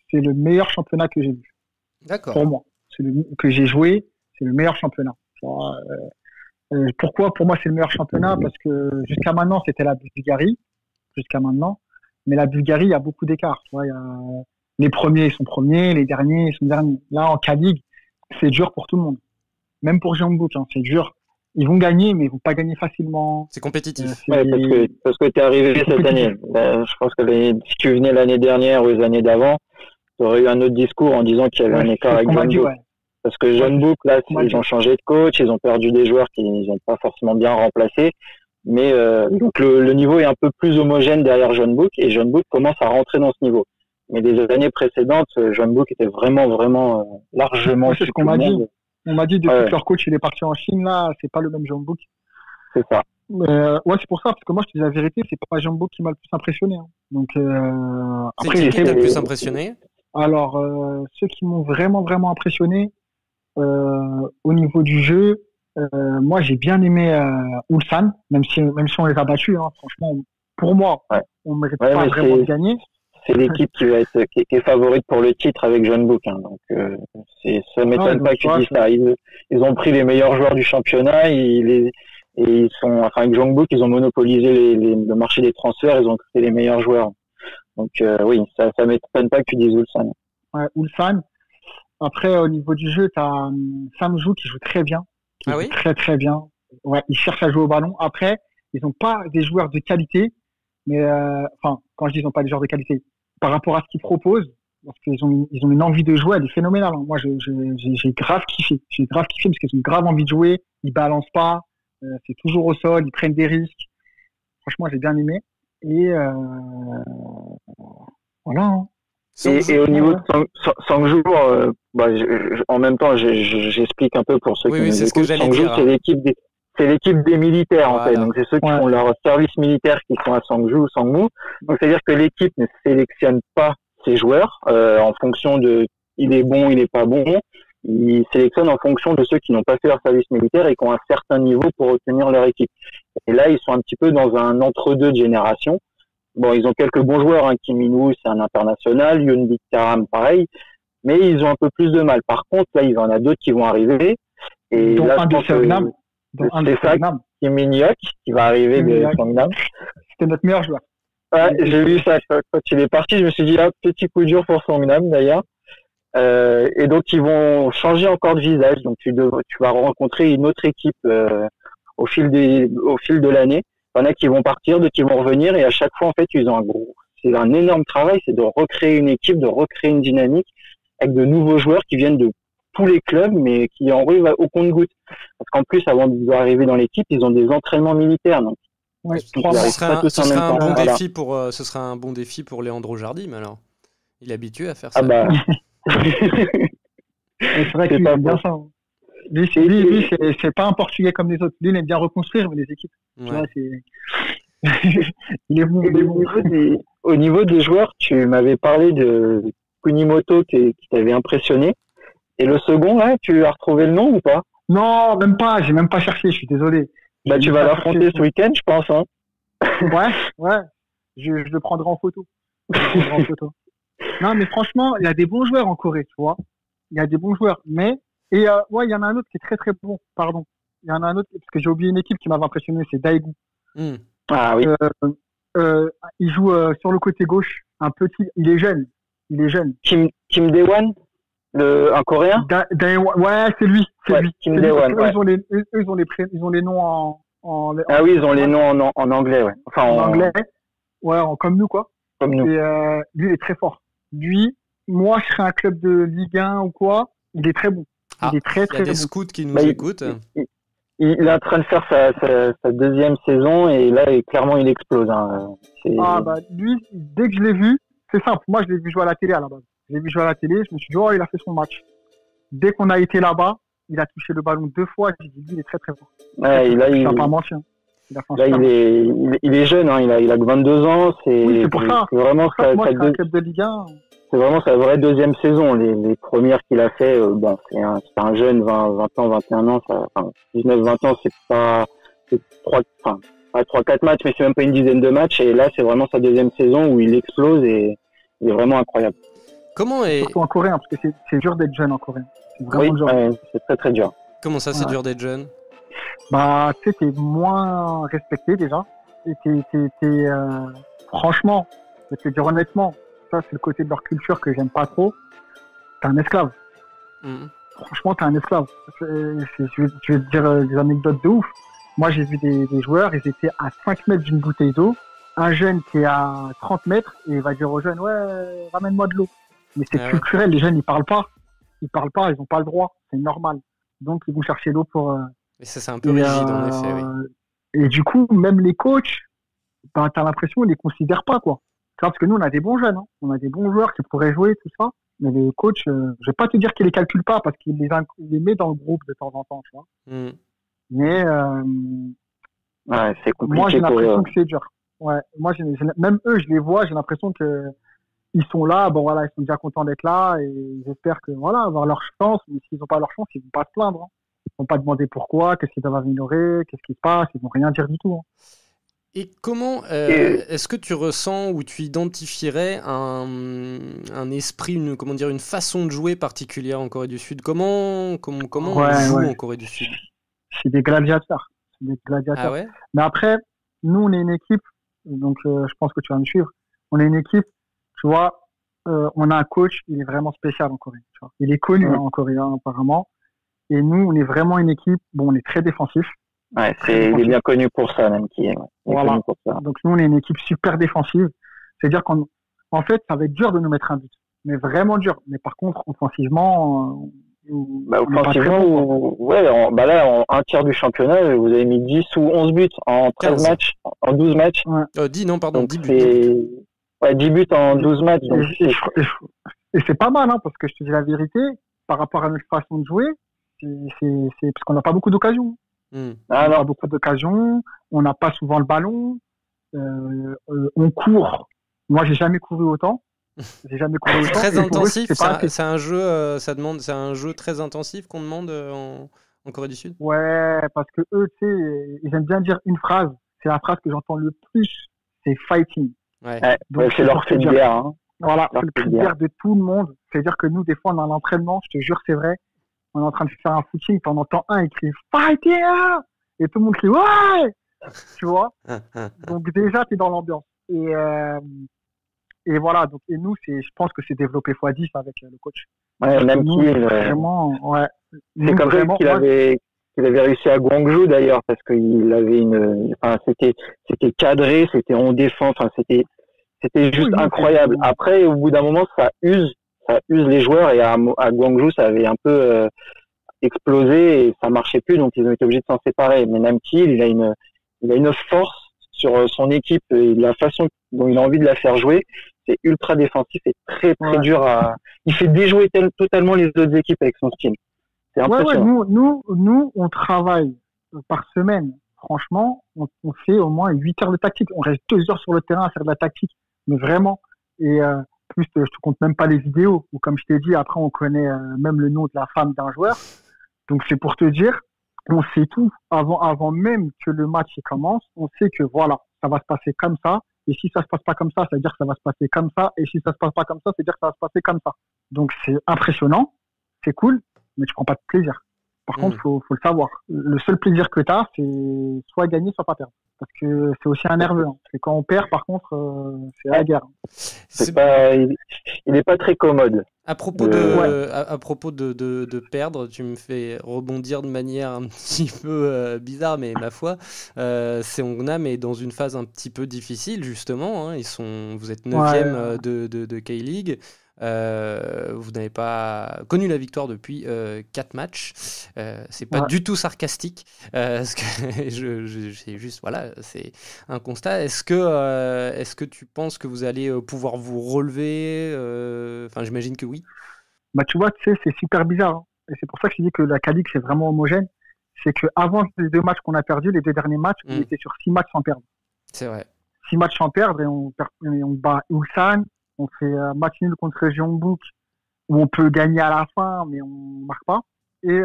c'est le meilleur championnat que j'ai vu. D'accord. Pour moi, que j'ai joué, c'est le meilleur championnat. Pourquoi pour moi c'est le meilleur championnat? Parce que jusqu'à maintenant, c'était la Bulgarie, jusqu'à maintenant. Mais la Bulgarie, il y a beaucoup d'écart. Tu vois, les premiers, ils sont premiers, les derniers, ils sont derniers. Là, en K-League, c'est dur pour tout le monde. Même pour Jeonbuk, c'est dur. Ils vont gagner, mais ils vont pas gagner facilement. C'est compétitif. Ouais, parce que t'es arrivé cette année. Je pense que si tu venais l'année dernière ou les années d'avant, tu aurais eu un autre discours en disant qu'il y avait un écart avec Jeonbuk. Parce que Jeonbuk, là, ils ont changé de coach, ils ont perdu des joueurs qu'ils n'ont pas forcément bien remplacés. Mais donc le niveau est un peu plus homogène derrière Jeonbuk, et Jeonbuk commence à rentrer dans ce niveau. Mais les années précédentes, Jeonbuk était vraiment largement. C'est ce qu'on m'a dit. On m'a dit depuis que leur coach il est parti en Chine, là, c'est pas le même Jeonbuk. C'est ça. C'est pour ça, parce que moi je te dis la vérité, c'est pas Jeonbuk qui m'a le plus impressionné. Hein. Donc après, c'est qui t'a le plus impressionné? Alors ceux qui m'ont vraiment impressionné au niveau du jeu. Moi, j'ai bien aimé Ulsan, même si on les a battus. Hein, franchement, pour moi, on ne mérite pas vraiment de gagner. C'est l'équipe qui est favorite pour le titre avec Jeonbuk. Hein, donc, ça m'étonne pas que tu dises ça. Ils ont pris les meilleurs joueurs du championnat. Avec Jeonbuk, ils ont monopolisé le marché des transferts. Ils ont recruté les meilleurs joueurs. Donc, oui, ça m'étonne pas que tu dises Ulsan. Ouais, Ulsan. Après, au niveau du jeu, tu as Samju qui joue très bien. Très bien. Ouais, ils cherchent à jouer au ballon. Après, ils n'ont pas des joueurs de qualité, mais quand je dis ils n'ont pas des joueurs de qualité, par rapport à ce qu'ils proposent, parce qu'ils ont une envie de jouer, elle est phénoménale. Moi, j'ai grave kiffé. J'ai grave kiffé parce qu'ils ont grave envie de jouer. Ils balancent pas, c'est toujours au sol, ils prennent des risques. Franchement, j'ai bien aimé. Et voilà. Hein. Et au niveau de Sangju, en même temps, j'explique un peu pour ceux qui nous c'est ce que écoutent. j'allais Sangju, dire. c'est l'équipe des militaires, en Voilà. fait. Donc, c'est ceux qui font leur service militaire qui sont à Sangju ou Sangmu. Donc, c'est-à-dire que l'équipe ne sélectionne pas ses joueurs en fonction de il est bon, il est pas bon. Ils sélectionnent en fonction de ceux qui n'ont pas fait leur service militaire et qui ont un certain niveau pour obtenir leur équipe. Et là, ils sont un petit peu dans un entre-deux de génération. Bon, ils ont quelques bons joueurs, hein. Kim In-woo, c'est un international, Yoon Bik Taram, pareil, mais ils ont un peu plus de mal. Par contre, là, il y en a d'autres qui vont arriver. Et dont là, un je de pense que Seongnam. c'est ça, Kim Min-hyuk, qui va arriver de Seongnam. C'était notre meilleur joueur. Ouais, j'ai vu ça. Quand il est parti, je me suis dit, ah, petit coup dur pour Seongnam, d'ailleurs. Et donc, ils vont changer encore de visage. Donc, tu vas rencontrer une autre équipe au fil de l'année. Il y en a qui vont partir, d'autres qui vont revenir, et à chaque fois, en fait, c'est un énorme travail, c'est de recréer une équipe, de recréer une dynamique avec de nouveaux joueurs qui viennent de tous les clubs, mais qui arrivent au compte-gouttes. Parce qu'en plus, avant d'arriver dans l'équipe, ils ont des entraînements militaires. Donc, ce sera un bon défi pour Leandro Jardim, alors. Il est habitué à faire ça. Ah bah. C'est vrai qu'il aime bien ça. Lui, c'est pas un Portugais comme les autres. Lui, il aime bien reconstruire les équipes. Ouais. Tu vois, il est bon. Au niveau des joueurs, tu m'avais parlé de Kunimoto qui t'avait impressionné. Et le second, là, tu as retrouvé le nom ou pas? Non, même pas. J'ai même pas cherché. Je suis désolé. Bah, tu vas l'affronter ce week-end, je pense. Hein. Ouais. Je le prendrai en photo. Non, mais franchement, il y a des bons joueurs en Corée, tu vois. Il y a des bons joueurs. Mais, il y en a un autre qui est très très bon. Pardon. Il y en a un autre, parce que j'ai oublié une équipe qui m'avait impressionné, c'est Daegu. Ah oui. Il joue sur le côté gauche, un petit, il est jeune. Kim Dae-won, un Coréen? Ouais, c'est lui. Kim Dae-won, ouais. Ils ont les noms en ah oui, ils ont les noms en anglais, ouais. Enfin, en anglais. Ouais, comme nous, quoi. Comme nous. Et lui, il est très fort. Lui, moi, je serais un club de Ligue 1 ou quoi, il est très bon. Il est très, très bon. Il y a des scouts qui nous écoutent. Il est en train de faire sa deuxième saison et là, clairement, il explose. Hein. Lui, dès que je l'ai vu, c'est simple. Moi, je l'ai vu jouer à la télé à la base. Je me suis dit, il a fait son match. Dès qu'on a été là-bas, il a touché le ballon 2 fois. J'ai dit, il est très, très fort. Ouais, il est jeune, hein. Il a que 22 ans. C'est pour ça. C'est vraiment un club de Ligue 1. C'est vraiment sa vraie deuxième saison. Les premières qu'il a fait, c'est un jeune, 20 ans, 21 ans, 19-20 ans, c'est pas 3-4 matchs, mais c'est même pas une dizaine de matchs. Et là, c'est vraiment sa deuxième saison où il explose et il est vraiment incroyable. Surtout en coréen, parce que c'est dur d'être jeune en coréen. C'est vraiment dur. C'est très très dur. Comment ça, c'est dur d'être jeune? Bah, tu sais, t'es moins respecté déjà. Et franchement, je vais te dire honnêtement, ça c'est le côté de leur culture que j'aime pas trop. T'es un esclave. Franchement, t'es un esclave. Je vais te dire des anecdotes de ouf. Moi, j'ai vu des joueurs, ils étaient à 5 mètres d'une bouteille d'eau. Un jeune qui est à 30 mètres et il va dire aux jeunes, ouais, ramène-moi de l'eau. Mais c'est culturel, les jeunes, ils parlent pas, ils ont pas le droit, c'est normal. Donc, ils vont chercher l'eau pour... Et ça, c'est un peu rigide, en effet, oui. Et du coup, même les coachs, t'as l'impression, ils les considèrent pas, quoi. Parce que nous, on a des bons jeunes, hein. On a des bons joueurs qui pourraient jouer, tout ça. Mais les coachs, je vais pas te dire qu'ils les calculent pas parce qu'ils les met dans le groupe de temps en temps, tu vois. Mais, c'est compliqué. Moi, j'ai l'impression que c'est dur. Ouais. Moi, même eux, je les vois, j'ai l'impression que ils sont là, ils sont déjà contents d'être là et ils espèrent que, avoir leur chance. Mais s'ils n'ont pas leur chance, ils vont pas se plaindre, hein. Ils vont pas demander pourquoi, qu'est-ce qu'ils doivent améliorer, qu'est-ce qui se passe, ils vont rien dire du tout, hein. Et comment est-ce que tu ressens ou tu identifierais un esprit, une façon de jouer particulière en Corée du Sud? Comment on joue en Corée du Sud? C'est des gladiateurs. Ah ouais? Mais après, nous, on est une équipe, donc je pense que tu vas me suivre. On est une équipe, tu vois, on a un coach, il est vraiment spécial en Corée. Tu vois. Il est connu en Corée, apparemment. Et nous, on est vraiment une équipe, on est très défensif. Ouais, il est bien connu pour ça, même qui est. Voilà. Pour ça. Donc nous, on est une équipe super défensive. C'est-à-dire qu'en fait, ça va être dur de nous mettre un but, mais vraiment dur. Mais par contre, offensivement, offensivement, là, en un tiers du championnat, vous avez mis 10 ou 11 buts en 13 matchs, en 12 matchs. 10 buts. Ouais, 10 buts en 12 matchs. Donc et c'est pas mal, hein, parce que je te dis la vérité, par rapport à notre façon de jouer, c'est parce qu'on n'a pas beaucoup d'occasions. On n'a pas beaucoup d'occasions, on n'a pas souvent le ballon, on court. Moi, j'ai jamais couru autant. C'est très intensif. C'est un jeu, c'est un jeu très intensif qu'on demande en Corée du Sud. Ouais, parce que eux, tu sais, ils aiment bien dire une phrase. C'est la phrase que j'entends le plus, c'est fighting. Ouais. Donc, c'est leur cri de guerre. Hein. Voilà, c'est le cri de guerre de tout le monde. C'est-à-dire que nous, des fois, on a l'entraînement, je te jure, c'est vrai. On est en train de faire un footing, t'en entends un, il crie fighting, et tout le monde crie ouais, tu vois. Donc déjà, t'es dans l'ambiance. Et voilà. Donc et nous, je pense que c'est développé x10 avec le coach. Ouais, même nous, vraiment, ouais. C'est comme ça qu'il avait réussi à Gwangju d'ailleurs, parce qu'il avait c'était cadré, c'était en défense, c'était juste incroyable. Après, au bout d'un moment, ça use les joueurs, et à Gwangju, ça avait un peu explosé et ça marchait plus, donc ils ont été obligés de s'en séparer. Mais Namki, il a une force sur son équipe et la façon dont il a envie de la faire jouer, c'est ultra défensif et très très dur il fait déjouer totalement les autres équipes avec son style. C'est impressionnant. Nous, on travaille par semaine. Franchement, on fait au moins 8 heures de tactique. On reste 2 heures sur le terrain à faire de la tactique, mais vraiment. Et plus, je te compte même pas les vidéos, où comme je t'ai dit, après on connaît même le nom de la femme d'un joueur. Donc c'est pour te dire, on sait tout avant même que le match commence. On sait que voilà, ça va se passer comme ça. Et si ça se passe pas comme ça, ça veut dire que ça va se passer comme ça. Et si ça se passe pas comme ça, ça veut dire que ça va se passer comme ça. Donc c'est impressionnant, c'est cool, mais tu prends pas de plaisir. Par contre, faut le savoir. Le seul plaisir que tu as, c'est soit gagner, soit pas perdre. Parce que c'est aussi un nerveux. Hein. Et quand on perd, par contre, c'est la guerre. Il n'est pas très commode. À propos de perdre, tu me fais rebondir de manière un petit peu bizarre, mais ma foi, Seongnam est dans une phase un petit peu difficile, justement. Hein. Vous êtes 9e de K-League. Vous n'avez pas connu la victoire depuis 4 matchs. C'est pas du tout sarcastique, parce que c'est juste, voilà, c'est un constat. Est-ce que tu penses que vous allez pouvoir vous relever? Enfin, j'imagine que oui. Bah, tu vois, c'est super bizarre. Hein. Et c'est pour ça que je dis que la K-League, c'est vraiment homogène. C'est qu'avant les 2 matchs qu'on a perdus, les 2 derniers matchs, on était sur 6 matchs sans perdre. C'est vrai. 6 matchs sans perdre, et on bat Ulsan. On fait match nul contre Jeonbuk, où on peut gagner à la fin, mais on marque pas. Et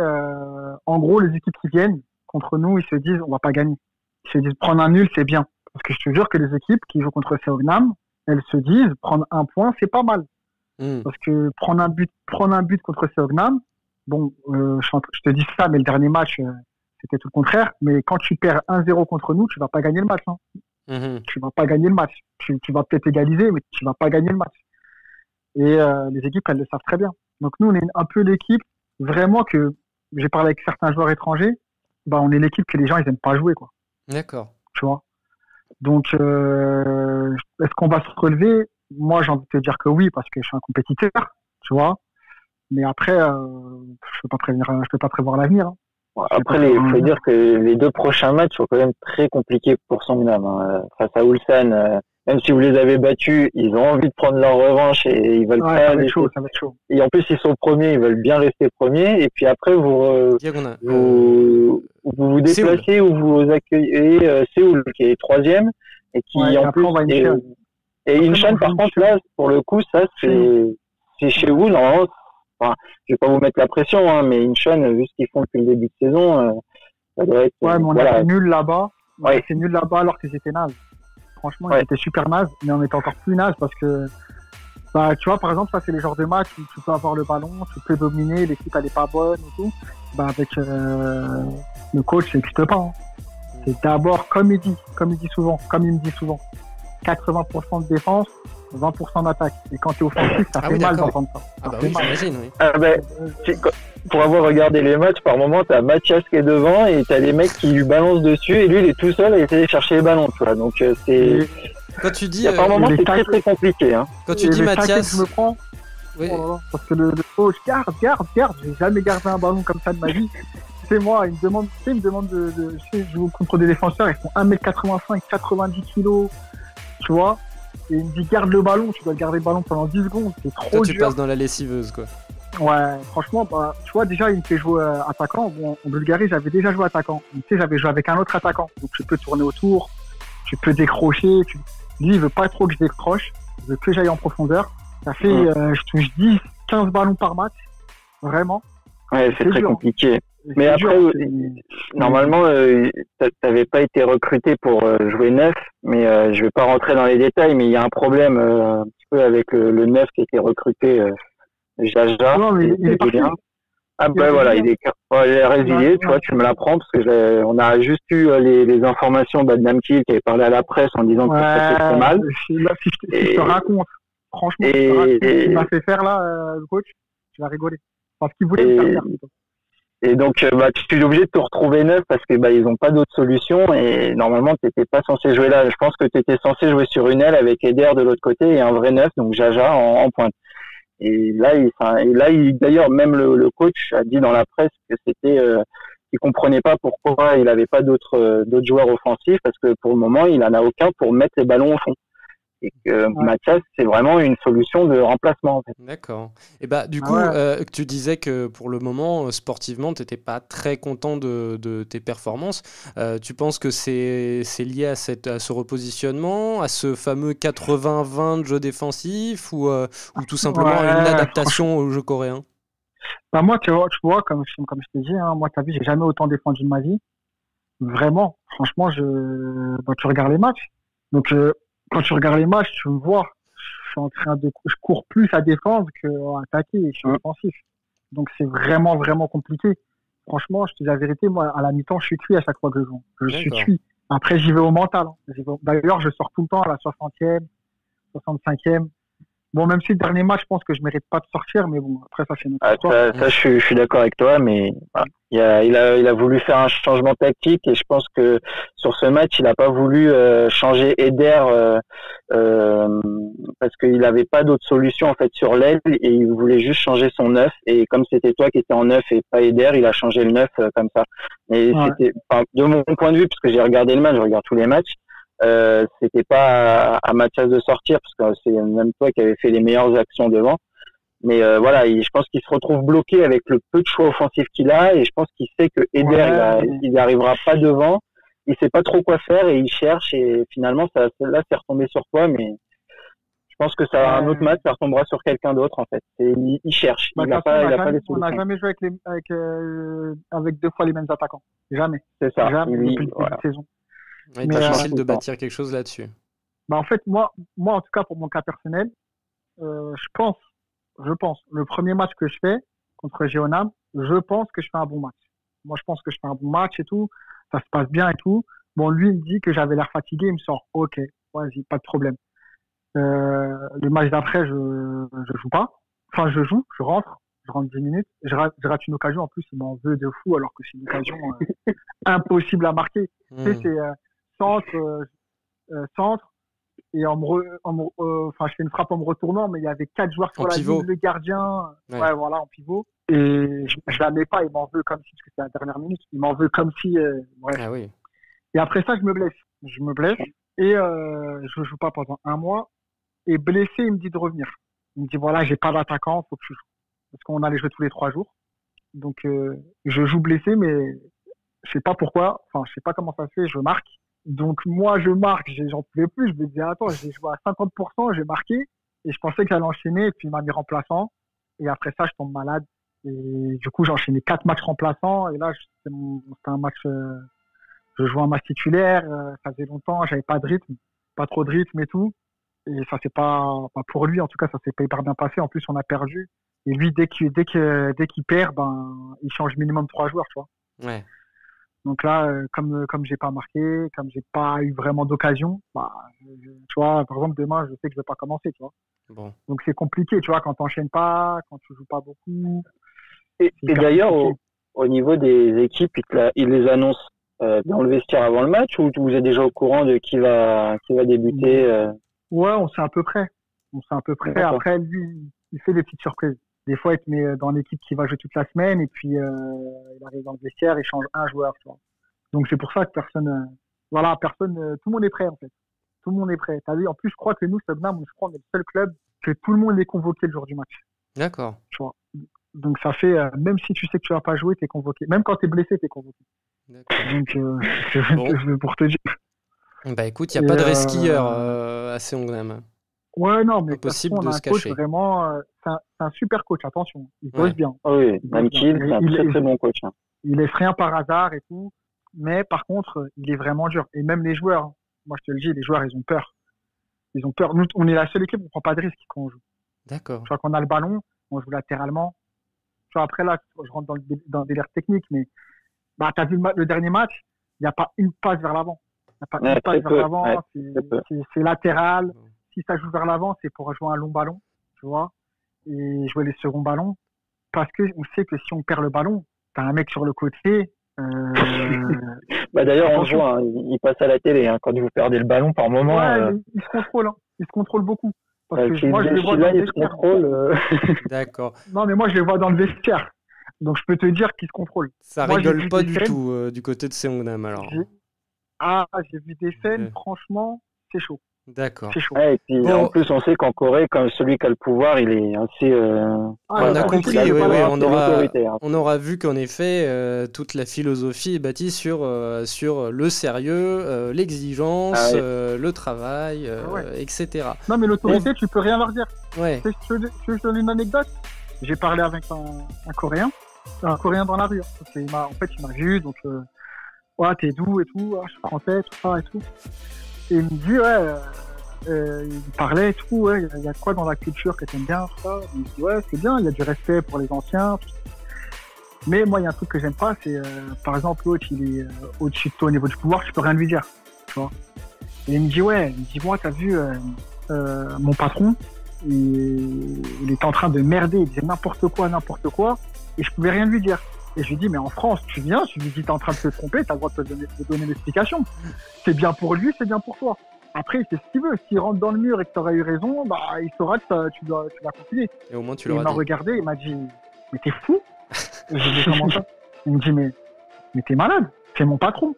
en gros, les équipes qui viennent contre nous, ils se disent on va pas gagner. Ils se disent prendre un nul, c'est bien. Parce que je te jure que les équipes qui jouent contre Seongnam, elles se disent prendre un point, c'est pas mal. Parce que prendre un but contre Seongnam, bon, je te dis ça, mais le dernier match, c'était tout le contraire. Mais quand tu perds 1-0 contre nous, tu vas pas gagner le match. Hein. Tu vas pas gagner le match. Tu vas peut-être égaliser, mais tu vas pas gagner le match. Et les équipes, elles le savent très bien. Donc nous, on est un peu l'équipe, vraiment que j'ai parlé avec certains joueurs étrangers, bah on est l'équipe que les gens, ils aiment pas jouer, quoi. D'accord. Tu vois. Donc, est-ce qu'on va se relever? Moi, j'ai envie de te dire que oui, parce que je suis un compétiteur, tu vois. Mais après, je peux pas prévoir l'avenir. Hein. Après, il faut dire que les 2 prochains matchs sont quand même très compliqués pour Seongnam. Hein. Face à Ulsan, même si vous les avez battus, ils ont envie de prendre leur revanche et ils veulent pas. Ça va être chaud. Et en plus, ils sont premiers, ils veulent bien rester premiers. Et puis après, vous déplacez ou vous accueillez Séoul, qui est 3e et qui en plus et Incheon, par contre, là, pour le coup, ça c'est chez vous, normalement. Enfin, je vais pas vous mettre la pression, hein, mais Incheon, vu ce qu'ils font depuis le début de saison, ça doit être. Ouais, mais on a fait nul là-bas. On a fait nul là-bas alors qu'ils étaient nazes. Franchement, ils étaient super nazes, mais on était encore plus nazes parce que, bah, tu vois, par exemple, ça, c'est les genres de matchs où tu peux avoir le ballon, tu peux dominer, l'équipe, elle est pas bonne et tout. Bah, avec le coach, ça n'existe pas. Hein. C'est d'abord, comme il me dit souvent, 80% de défense, 20% d'attaque. Et quand tu es offensif, ça fait mal d'entendre ça. Ah bah oui, j'imagine, oui. Pour avoir regardé les matchs, par moment, t'as Mathias qui est devant et t'as les mecs qui lui balancent dessus et lui, il est tout seul à essayer de chercher les ballons, tu vois. Donc, c'est... Quand tu dis... par moment, c'est très, très compliqué, hein. Quand tu dis Mathias... Je me prends... Oui. Oh, parce que le coach, garde. J'ai jamais gardé un ballon comme ça de ma vie. C'est moi, il me demande de jouer contre des défenseurs, ils font 1m85, 90 kg, tu vois. et il me dit garde le ballon, tu dois garder le ballon pendant 10 secondes, c'est trop Toi, dur. tu passes dans la lessiveuse, quoi. Ouais, franchement, bah, tu vois, déjà, il me fait jouer attaquant. Bon, en Bulgarie, j'avais déjà joué attaquant. Tu sais, j'avais joué avec un autre attaquant. Donc, tu peux tourner autour, tu peux décrocher. Lui, il veut pas trop que je décroche. Il veut que j'aille en profondeur. Ça fait, je touche 10, 15 ballons par match. Vraiment. Ouais, c'est très dur. compliqué. C'est Mais après, dur, normalement, t'avais pas été recruté pour jouer neuf, mais je vais pas rentrer dans les détails, mais il y a un problème un petit peu avec le neuf qui a été recruté, Jaja. Non, mais il est parti. Ah ben voilà, il est résilié, tu vois, tu me l'apprends parce que on a juste eu les informations de Namkil qui avait parlé à la presse en disant que ça fait très mal. Là, si je te raconte, franchement, ce qu'il m'a fait faire là, le coach, tu vas rigoler. Parce qu'il voulait me faire faire. Et donc, tu es obligé de te retrouver neuf parce que ils ont pas d'autre solution et normalement t'étais pas censé jouer là. Je pense que tu étais censé jouer sur une aile avec Eder de l'autre côté et un vrai neuf, donc Jaja en pointe. Et là, d'ailleurs, même le coach a dit dans la presse que c'était, il comprenait pas pourquoi il avait pas d'autres joueurs offensifs parce que pour le moment, il en a aucun pour mettre les ballons au fond. Et que Mathias, c'est vraiment une solution de remplacement en fait. D'accord. Et du coup, tu disais que pour le moment, sportivement, tu n'étais pas très content de tes performances. Tu penses que c'est lié à ce repositionnement, à ce fameux 80-20 de jeu défensif ou tout simplement à une adaptation au jeu coréen? Bah moi, tu vois comme je t'ai dit, hein, moi, t'as vu, j'ai jamais autant défendu de ma vie. Vraiment, franchement, tu regardes les matchs. Donc, quand tu regardes les matchs, tu me vois, je cours plus à défendre qu'à attaquer, je suis offensif. Donc c'est vraiment, vraiment compliqué. Franchement, je te dis la vérité, moi, à la mi-temps, je suis cuit à chaque fois que je joue. Je suis cuit. Après, j'y vais au mental. D'ailleurs, je sors tout le temps à la 60e, 65e. Bon, même si le dernier match, je pense que je mérite pas de sortir, mais bon, après, ça, c'est notre histoire. Ça, je suis d'accord avec toi, mais il a voulu faire un changement tactique et je pense que sur ce match, il a pas voulu changer Eder parce qu'il avait pas d'autre solution en fait sur l'aile et il voulait juste changer son neuf et comme c'était toi qui étais en neuf et pas Eder, il a changé le neuf comme ça. Mais c'était, de mon point de vue, parce que j'ai regardé le match, je regarde tous les matchs. C'était pas à Mathias de sortir parce que c'est même toi qui avais fait les meilleures actions devant. Mais voilà, je pense qu'il se retrouve bloqué avec le peu de choix offensifs qu'il a et je pense qu'il sait que Eder il n'arrivera pas devant. Il sait pas trop quoi faire et il cherche et finalement là c'est retombé sur toi. Mais je pense que ça un autre match, ça retombera sur quelqu'un d'autre en fait. Il cherche. Il n'a pas les solutions. On n'a jamais joué avec deux fois les mêmes attaquants. Jamais. C'est ça. Jamais depuis le début de saison. Il est difficile de bâtir quelque chose là-dessus. En fait, moi, en tout cas, pour mon cas personnel, je pense, le premier match que je fais contre Jeonnam, je pense que je fais un bon match. Moi, je pense que je fais un bon match et tout. Ça se passe bien et tout. Bon, lui, il me dit que j'avais l'air fatigué. Il me sort, OK, vas-y, pas de problème. Le match d'après, je joue pas. Enfin, je rentre 10 minutes. Je rate une occasion. En plus, il m'en veut de fou alors que c'est une occasion impossible à marquer. Tu sais, c'est centre et je fais une frappe en me retournant, mais il y avait 4 joueurs sur la ligne, le gardien, en pivot. Et je la mets pas, il m'en veut comme si, parce que c'est la dernière minute, il m'en veut comme si, Ah oui. Et après ça, je me blesse et je joue pas pendant un mois. Et blessé, il me dit de revenir. Il me dit voilà, j'ai pas d'attaquant, faut que je joue. Parce qu'on allait jouer tous les 3 jours. Donc je joue blessé, mais je sais pas pourquoi, je sais pas comment ça se fait, je marque. Donc moi je marque, j'en pouvais plus, je me disais attends, j'ai joué à 50%, j'ai marqué et je pensais que j'allais enchaîner et puis il m'a mis remplaçant et après ça je tombe malade et du coup j'ai enchaîné 4 matchs remplaçants et là c'était un match, je jouais un match titulaire, ça faisait longtemps, j'avais pas de rythme, pas trop de rythme et tout et ça c'est pas pour lui en tout cas ça s'est pas hyper bien passé, en plus on a perdu et lui dès qu'il perd il change minimum 3 joueurs, tu vois. Ouais. Donc là, comme j'ai pas marqué, comme j'ai pas eu vraiment d'occasion, tu vois, par exemple, demain, je sais que je vais pas commencer, tu vois. Bon. Donc c'est compliqué, tu vois, quand t'enchaînes pas, quand tu joues pas beaucoup. Et d'ailleurs, au niveau des équipes, ils les annoncent dans le vestiaire avant le match ou vous êtes déjà au courant de qui va débuter Ouais, on sait à peu près. D'accord. Après, lui, il fait des petites surprises. Des fois, il te met dans l'équipe qui va jouer toute la semaine et puis il arrive dans le vestiaire et change un joueur, tu vois. Donc c'est pour ça que personne, tout le monde est prêt en fait. Tout le monde est prêt. T'as vu, en plus, je crois que nous, Subnam, je crois, on est le seul club que tout le monde est convoqué le jour du match. D'accord. Tu vois. Donc, ça fait, même si tu sais que tu vas pas jouer, t'es convoqué. Même quand t'es blessé, t'es convoqué. D'accord. Donc, Bon. pour te dire. Bah écoute, il n'y a Et, pas de skieur à Seongnam. Ouais, non, mais Impossible on de a se un coach cacher. vraiment, c'est un super coach, attention. Il Ouais. bosse bien. Ah oui, Il bosse même bien. Kiel, c'est un très très bon coach. Hein. Il laisse rien par hasard et tout. Mais par contre, il est vraiment dur. Et même les joueurs, hein. Moi je te le dis, les joueurs, ils ont peur. Ils ont peur. Nous, on est la seule équipe où on prend pas de risques quand on joue. D'accord. Tu vois, quand on a le ballon, on joue latéralement. Tu vois, après là, je rentre dans le délire technique, mais bah, t'as vu le dernier match, il n'y a pas une passe vers l'avant. Il n'y a pas une passe vers l'avant. Ouais, c'est latéral. Si ça joue vers l'avant, c'est pour jouer un long ballon, tu vois, et jouer les seconds ballons. Parce que on sait que si on perd le ballon, t'as un mec sur le côté. Bah d'ailleurs, on le voit, hein, il passe à la télé. Hein, quand vous perdez le ballon par moment. Ouais, il se contrôle. Hein. Il se contrôle beaucoup. Parce que moi, je le vois là, dans le il se vestiaire. contrôle. D'accord. Non, mais moi, je le vois dans le vestiaire. Donc, je peux te dire qu'il se contrôle. Ça moi, rigole pas du tout du côté de Seongnam alors. J'ai vu des scènes, franchement, c'est chaud. D'accord. C'est chaud. Ouais, et puis en plus, on sait qu'en Corée, comme celui qui a le pouvoir, il est assez. On a compris, oui, hein. on aura vu qu'en effet, toute la philosophie est bâtie sur le sérieux, l'exigence, le travail, etc. Non, mais l'autorité, tu peux rien leur dire. Ouais. Je te donne une anecdote. J'ai parlé avec un Coréen dans la rue. Il m'a vu, donc, ouais, t'es d'où et tout, je suis français, tout ça et tout. Et il me dit, il me parlait et tout, ouais, il y a quoi dans la culture que t'aimes bien, tout ça. Il me dit, ouais, c'est bien, il y a du respect pour les anciens. Mais moi, il y a un truc que j'aime pas, c'est, par exemple, l'autre, il est au-dessus de toi au niveau du pouvoir, tu peux rien lui dire, tu vois. Et il me dit, moi, t'as vu, mon patron, il était en train de merder, il disait n'importe quoi, et je pouvais rien lui dire. Et je lui dis, mais en France, tu viens, tu lui dis, t'es en train de te tromper, t'as le droit de donner l'explication. C'est bien pour lui, c'est bien pour toi. Après, il fait ce qu'il veut. S'il rentre dans le mur et que t'aurais eu raison, bah, il saura que tu dois continuer. Et au moins, tu l'auras dit. Il m'a regardé, il m'a dit, mais t'es fou? Et je lui ai dit, comment ça? Il me dit, mais t'es malade, c'est mon patron.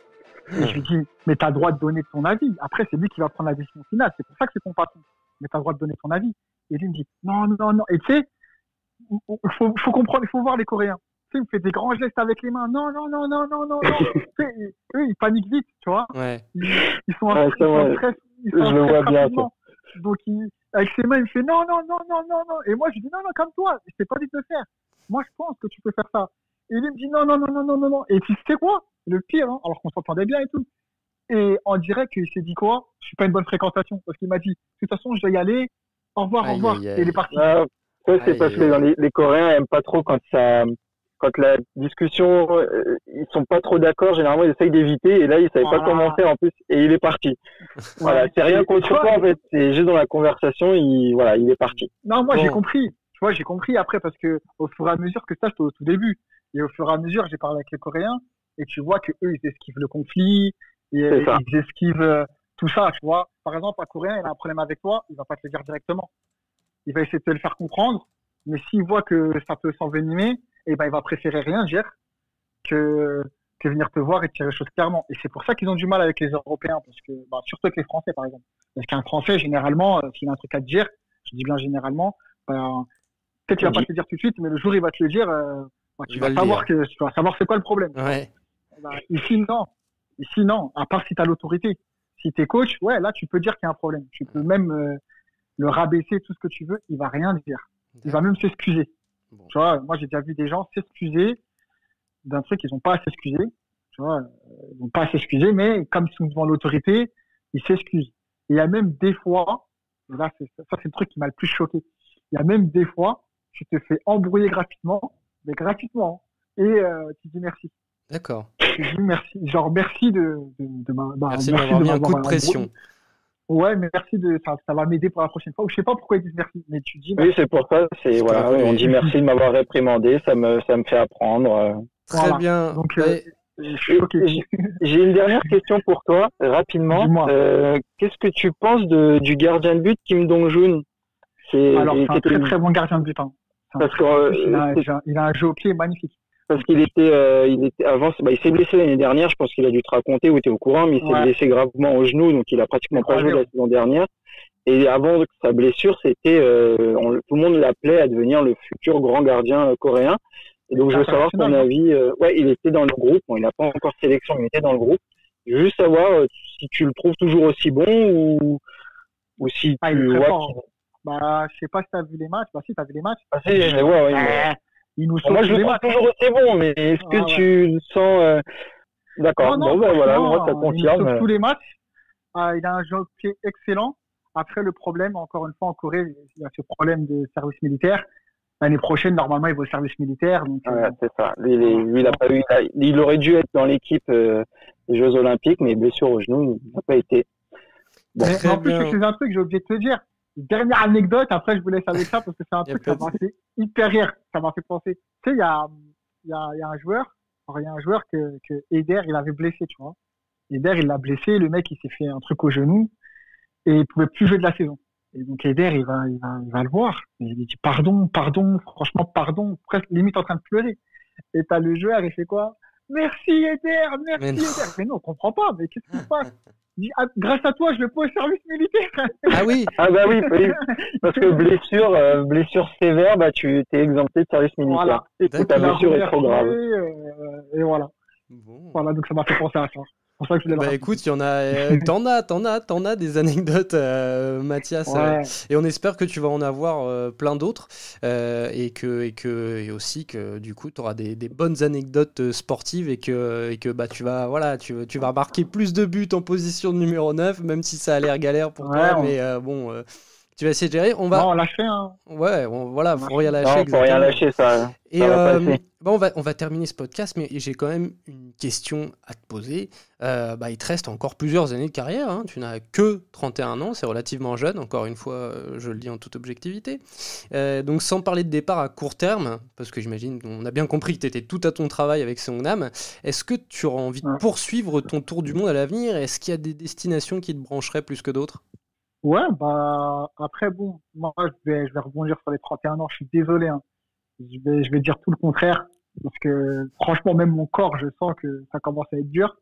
Et je lui dis, mais t'as le droit de donner ton avis. Après, c'est lui qui va prendre la décision finale. C'est pour ça que c'est ton patron. Mais t'as le droit de donner ton avis. Et lui me dit, non. Et tu sais, faut comprendre, il faut voir les Coréens. Tu sais, il me fait des grands gestes avec les mains. Non. Tu sais, eux, ils paniquent vite, tu vois. Ouais. Ils sont en stress. Ils sont en stress rapidement. Donc, avec ses mains, il me fait non. Et moi, je lui dis non, calme-toi. Je t'ai pas dit de le faire. Moi, je pense que tu peux faire ça. Et il me dit non. Et tu sais quoi? Le pire, hein, alors qu'on s'entendait bien et tout. Et on dirait qu'il s'est dit quoi? Je suis pas une bonne fréquentation. Parce qu'il m'a dit, de toute façon, je dois y aller. Au revoir. Et il est parti. Ça, c'est parce que les Coréens aiment pas trop quand la discussion, ils sont pas trop d'accord, généralement ils essayent d'éviter, et là ils savaient pas comment faire en plus, et il est parti. Voilà, c'est rien contre toi en fait, c'est juste dans la conversation, il est parti. Non, moi j'ai compris. Tu vois, j'ai compris après parce que au fur et à mesure que ça, j'étais au tout début, et au fur et à mesure j'ai parlé avec les Coréens, et tu vois que eux ils esquivent le conflit, et ils esquivent tout ça, tu vois. Par exemple, un Coréen il a un problème avec toi, il va pas te le dire directement, il va essayer de te le faire comprendre, mais s'il voit que ça peut s'envenimer, et ben il va préférer rien dire que venir te voir et te tirer les choses clairement. Et c'est pour ça qu'ils ont du mal avec les Européens, parce que surtout avec les Français par exemple. Parce qu'un Français généralement, s'il a un truc à te dire, je dis bien généralement, peut-être qu'il va pas te le dire tout de suite, mais le jour où il va te le dire, tu vas savoir c'est quoi le problème. Ouais. Ici non, à part si tu as l'autorité. Si tu es coach, là tu peux dire qu'il y a un problème. Tu peux même le rabaisser, tout ce que tu veux, il va rien dire. Il va même s'excuser. Bon. Tu vois, moi j'ai déjà vu des gens s'excuser d'un truc qu'ils n'ont pas à s'excuser. Tu vois, ils n'ont pas à s'excuser, mais comme ils sont devant l'autorité, ils s'excusent. Et il y a même des fois, et là c'est le truc qui m'a le plus choqué. Il y a même des fois, tu te fais embrouiller gratuitement, et tu dis merci. D'accord. Tu dis merci, genre merci merci d'avoir mis un coup de pression. Ouais, mais merci ça va m'aider pour la prochaine fois. Ou je sais pas pourquoi ils disent merci, mais tu dis merci. Oui, c'est pour ça, on dit merci de m'avoir réprimandé, ça me fait apprendre. Très bien. Donc, j'ai une dernière question pour toi, rapidement. Qu'est-ce que tu penses du gardien de but Kim Dong-joon? C'est un très très bon gardien de but. Hein. Parce que il a un jeu au pied magnifique. parce qu'il était avant, il s'est blessé l'année dernière. Je pense qu'il a dû te raconter ou t'es au courant, mais il s'est blessé gravement au genou, donc il a pratiquement pas joué la saison dernière. Et avant sa blessure, c'était tout le monde l'appelait à devenir le futur grand gardien coréen. Et donc je veux savoir ton avis. Il était dans le groupe. Bon, il n'a pas encore sélection, mais il était dans le groupe. Je veux juste savoir si tu le trouves toujours aussi bon ou si tu vois. Je sais pas si t'as vu les matchs. Bah si, t'as vu les matchs. Ah si, je les vois, oui. Il nous sauve moi, je le trouve toujours aussi bon, mais est-ce que tu le sens D'accord. Voilà, moi ça confirme. Il nous sauve tous les matchs. Il a un jeu qui est excellent. Après, le problème, encore une fois, en Corée, il y a ce problème de service militaire. L'année prochaine, normalement, il va au service militaire. Donc, c'est ça. Lui, il a pas eu. Il aurait dû être dans l'équipe des Jeux Olympiques, mais blessure au genou, il n'a pas été. Bon. En plus, c'est un truc que j'ai oublié de te dire. Dernière anecdote, après, je vous laisse avec ça parce que c'est un truc qui m'a fait hyper rire. Ça m'a fait penser. Tu sais, il y a un joueur. Alors, il y a un joueur que Eder, il avait blessé, tu vois. Eder, il l'a blessé. Le mec, il s'est fait un truc au genou et il pouvait plus jouer de la saison. Et donc Eder, il va le voir. Et il dit pardon, franchement pardon, presque limite en train de pleurer. Et t'as le joueur, il fait quoi? Merci Eder, merci Eder. Mais non, on comprend pas. Mais qu'est-ce qui se passe? Il dit, grâce à toi, je le pose au service militaire. Ah oui. Ah bah oui. Parce que blessure sévère, bah tu t'es exempté de service militaire. Voilà. Et ta blessure est trop grave. Et voilà. Bon. Voilà, donc ça m'a fait penser à ça. Écoute, il y en a, t'en as des anecdotes, Mathias, et on espère que tu vas en avoir plein d'autres, et aussi que du coup tu auras des bonnes anecdotes sportives et que bah tu vas marquer plus de buts en position de numéro 9, même si ça a l'air galère pour toi, mais tu vas essayer de gérer. On lâche rien. Ouais, faut rien lâcher. Faut rien lâcher, ça. Et on va terminer ce podcast, mais j'ai quand même une question à te poser. Il te reste encore plusieurs années de carrière. Hein. Tu n'as que 31 ans, c'est relativement jeune. Encore une fois, je le dis en toute objectivité. Donc, sans parler de départ à court terme, parce que j'imagine, on a bien compris que tu étais tout à ton travail avec Seongnam. Est-ce que tu auras envie de poursuivre ton tour du monde à l'avenir? Est-ce qu'il y a des destinations qui te brancheraient plus que d'autres? Ouais, après, moi, je vais rebondir sur les 31 ans. Je suis désolé, hein. Je vais dire tout le contraire. Parce que, franchement, même mon corps, je sens que ça commence à être dur.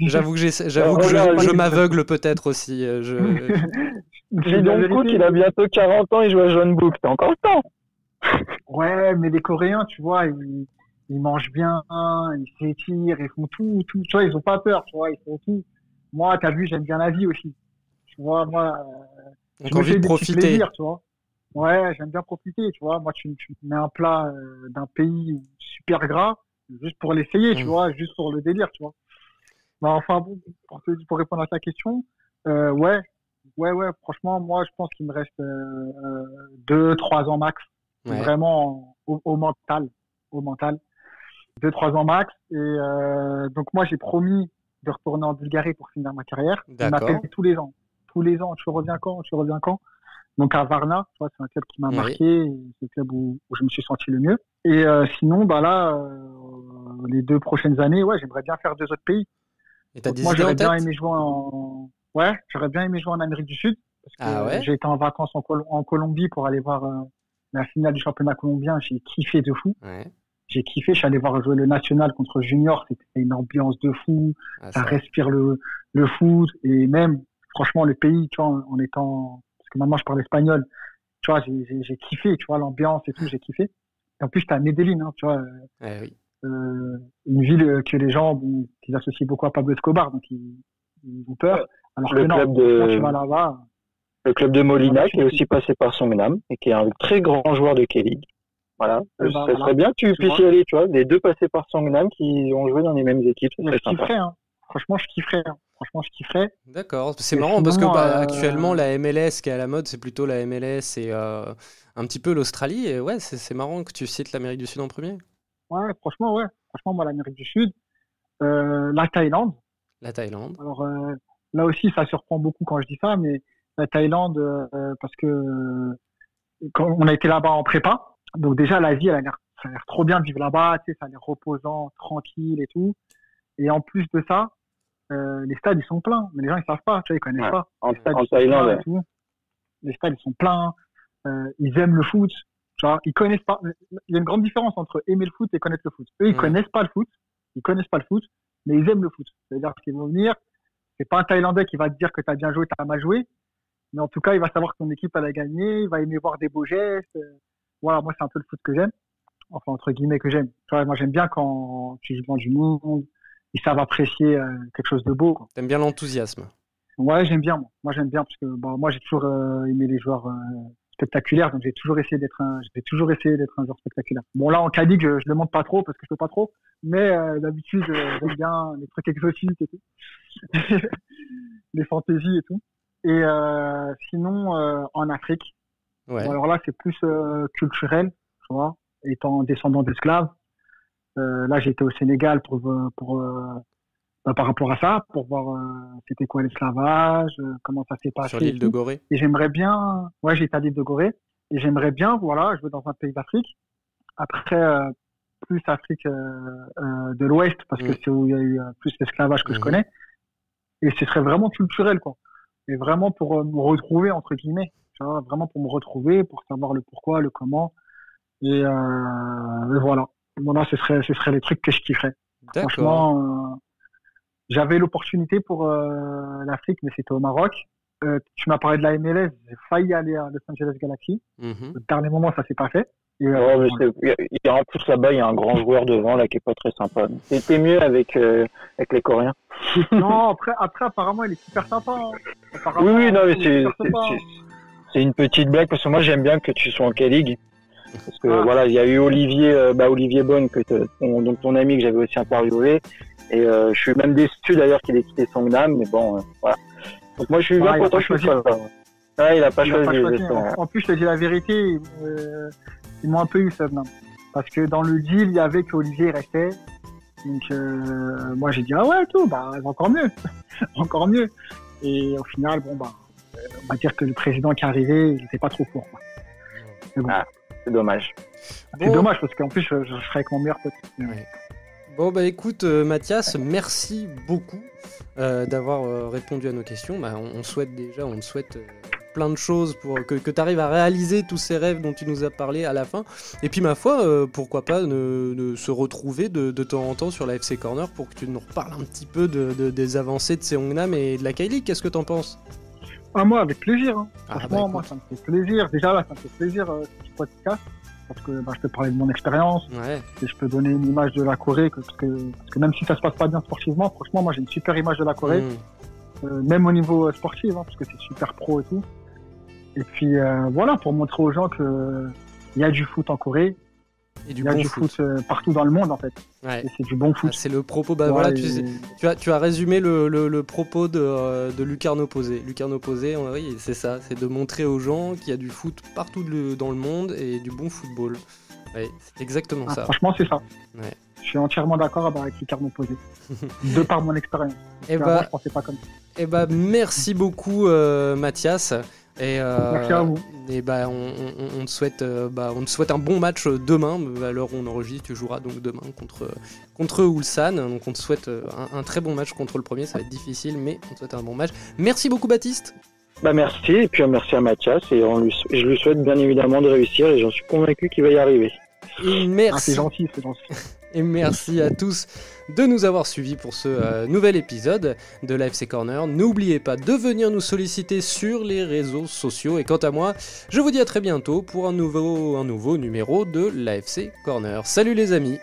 J'avoue que je m'aveugle peut-être aussi. J'ai donc Cook, il a bientôt 40 ans, il joue à John Book. T'as encore le temps. Ouais, mais les Coréens, tu vois, ils mangent bien, ils s'étirent, ils font tout. Tu vois, ils ont pas peur, tu vois, ils font tout. Moi, t'as vu, j'aime bien la vie aussi. Tu vois, moi, j'ai envie de profiter. Plaisirs, tu vois. Ouais, j'aime bien profiter, tu vois. Moi, tu mets un plat d'un pays super gras, juste pour l'essayer, tu vois, juste pour le délire, tu vois. Enfin, bon, pour répondre à ta question, ouais, franchement, moi, je pense qu'il me reste 2-3 ans max. Ouais. Vraiment au mental. 2-3 ans max. Et donc, moi, j'ai promis de retourner en Bulgarie pour finir ma carrière. Il m'appelle tous les ans. Tu reviens quand? Donc à Varna, tu vois, c'est un club qui m'a marqué, c'est le club où je me suis senti le mieux. Et sinon, les 2 prochaines années, j'aimerais bien faire 2 autres pays. Et t'as des moi, idées en tête? J'aurais bien aimé jouer en Amérique du Sud, parce que j'ai été en vacances en Colombie pour aller voir la finale du championnat colombien. J'ai kiffé de fou. Ouais. J'ai kiffé, je suis allé voir jouer le National contre Junior, c'était une ambiance de fou, ça respire le foot, et même, franchement, le pays, tu vois, en étant, parce que maintenant je parle espagnol, tu vois, j'ai kiffé, tu vois, l'ambiance et tout, j'ai kiffé. Et en plus, t'as Medellín, hein, tu vois, une ville que les gens, qu'ils associent beaucoup à Pablo Escobar, donc ils ont peur. Alors que non, tu vas là-bas. Le club de Molina, qui est aussi passé par Seongnam, et qui est un très grand joueur de K-League. Voilà. Ça serait bien que tu puisses y aller, tu vois, les 2 passés par Seongnam qui ont joué dans les mêmes équipes. Je kifferais, hein. Franchement, je kifferais. D'accord, c'est marrant parce que actuellement la MLS qui est à la mode, c'est plutôt la MLS et un petit peu l'Australie. Et ouais, c'est marrant que tu cites l'Amérique du Sud en premier. Ouais, franchement, moi l'Amérique du Sud, la Thaïlande. La Thaïlande. Alors là aussi, ça surprend beaucoup quand je dis ça, mais la Thaïlande parce que quand on a été là-bas en prépa, donc déjà la vie, ça a l'air trop bien de vivre là-bas, tu sais, ça a l'air reposant, tranquille et tout. Et en plus de ça, les stades ils sont pleins, mais les gens ils savent pas, tu vois, ils connaissent pas. En Thaïlande, les stades ils sont pleins, ils aiment le foot, Tu vois, ils connaissent pas. Il y a une grande différence entre aimer le foot et connaître le foot. Eux, ils connaissent pas le foot. Ils connaissent pas le foot, mais ils aiment le foot. C'est-à-dire qu'ils vont venir. C'est pas un Thaïlandais qui va te dire que t'as bien joué, t'as mal joué. Mais en tout cas, il va savoir que ton équipe, elle a gagné. Il va aimer voir des beaux gestes. Voilà, moi, c'est un peu le foot que j'aime. Enfin, entre guillemets, que j'aime. Tu vois, moi, j'aime bien quand tu joues devant du monde. Ils savent apprécier quelque chose de beau, quoi. T'aimes bien l'enthousiasme? Ouais, j'aime bien, moi. Moi, j'aime bien parce que moi, j'ai toujours aimé les joueurs spectaculaires, donc j'ai toujours essayé d'être un joueur spectaculaire. Bon, là, en K-League, je le montre pas trop parce que je peux pas trop, mais d'habitude, j'aime bien les trucs exotiques et tout, les fantaisies et tout. Et sinon, en Afrique, Ouais. bon, alors là, c'est plus culturel, tu vois, étant descendant d'esclaves. Là, j'ai été au Sénégal par rapport à ça, pour voir c'était quoi l'esclavage, comment ça s'est passé. Sur l'île de Gorée. Et j'aimerais bien, ouais, j'ai été à l'île de Gorée, et j'aimerais bien, voilà, jouer dans un pays d'Afrique. Après, plus Afrique de l'Ouest, parce que c'est où il y a eu plus l'esclavage que je connais. Et ce serait vraiment culturel, quoi. Et vraiment pour me retrouver, entre guillemets. Tu vois, vraiment pour me retrouver, pour savoir le pourquoi, le comment. Et voilà. Voilà, ce serait les trucs que je kifferais. D'accord. Franchement, j'avais l'opportunité pour l'Afrique, mais c'était au Maroc. Tu m'as parlé de la MLS, j'ai failli aller à Los Angeles Galaxy. Au dernier moment, ça s'est pas fait. Et, mais en plus là-bas, il y a un grand joueur devant là qui est pas très sympa. C'était mieux avec les Coréens. Non, après apparemment, il est super sympa. Hein. Oui, non, mais c'est une petite blague parce que moi, j'aime bien que tu sois en K-League. Parce que voilà, il y a eu Olivier Bonne, donc ton ami que j'avais aussi interviewé. Et je suis même déçu d'ailleurs qu'il ait quitté Songnam, mais bon, voilà. Donc moi, je suis bien content que je sois là. Ouais, il a pas choisi. En plus, je te dis la vérité, ils m'ont un peu eu Songnam. Parce que dans le deal, il y avait qu'Olivier restait. Donc moi, j'ai dit, ah ouais, tout, encore mieux. Encore mieux. Et au final, on va dire que le président qui est arrivé, il n'était pas trop fort. Mais bon. C'est dommage. C'est dommage parce qu'en plus, je serais avec mon meilleur pote. Ouais. Bon, écoute, Mathias, merci beaucoup d'avoir répondu à nos questions. On te souhaite plein de choses pour que tu arrives à réaliser tous ces rêves dont tu nous as parlé à la fin. Et puis, ma foi, pourquoi pas se retrouver de temps en temps sur la FC Corner pour que tu nous reparles un petit peu des avancées de Seongnam et de la K-League. Qu'est-ce que t'en penses? Moi, avec plaisir. Hein. Franchement, moi, ça me fait plaisir. Déjà, là, ça me fait plaisir ce podcast. Parce que je peux parler de mon expérience. Ouais. Et je peux donner une image de la Corée. Parce que même si ça se passe pas bien sportivement, franchement, moi, j'ai une super image de la Corée. Même au niveau sportif, hein, parce que c'est super pro et tout. Et puis, voilà, pour montrer aux gens qu'il y a du foot en Corée. Et il y a du foot partout dans le monde, en fait. Ouais. Et c'est du bon foot. C'est le propos. Voilà, tu as résumé le propos de Lucarne Opposée. Lucarne Opposée, oui, c'est ça. C'est de montrer aux gens qu'il y a du foot partout dans le monde et du bon football. Ouais, c'est exactement ça. Franchement, c'est ça. Ouais. Je suis entièrement d'accord avec Lucarne Opposée. De par mon expérience. Je pensais pas comme ça. Merci beaucoup, Mathias. Merci à vous. Et on te souhaite un bon match demain. À l'heure où on enregistre, tu joueras donc demain contre Ulsan. Donc on te souhaite un très bon match contre le premier. Ça va être difficile, mais on te souhaite un bon match. Merci beaucoup, Baptiste. Merci, et puis merci à Mathias. Et je lui souhaite bien évidemment de réussir. Et j'en suis convaincu qu'il va y arriver. Et merci. C'est gentil. Et merci à tous de nous avoir suivis pour ce nouvel épisode de l'AFC Corner. N'oubliez pas de venir nous solliciter sur les réseaux sociaux. Et quant à moi, je vous dis à très bientôt pour un nouveau numéro de l'AFC Corner. Salut les amis!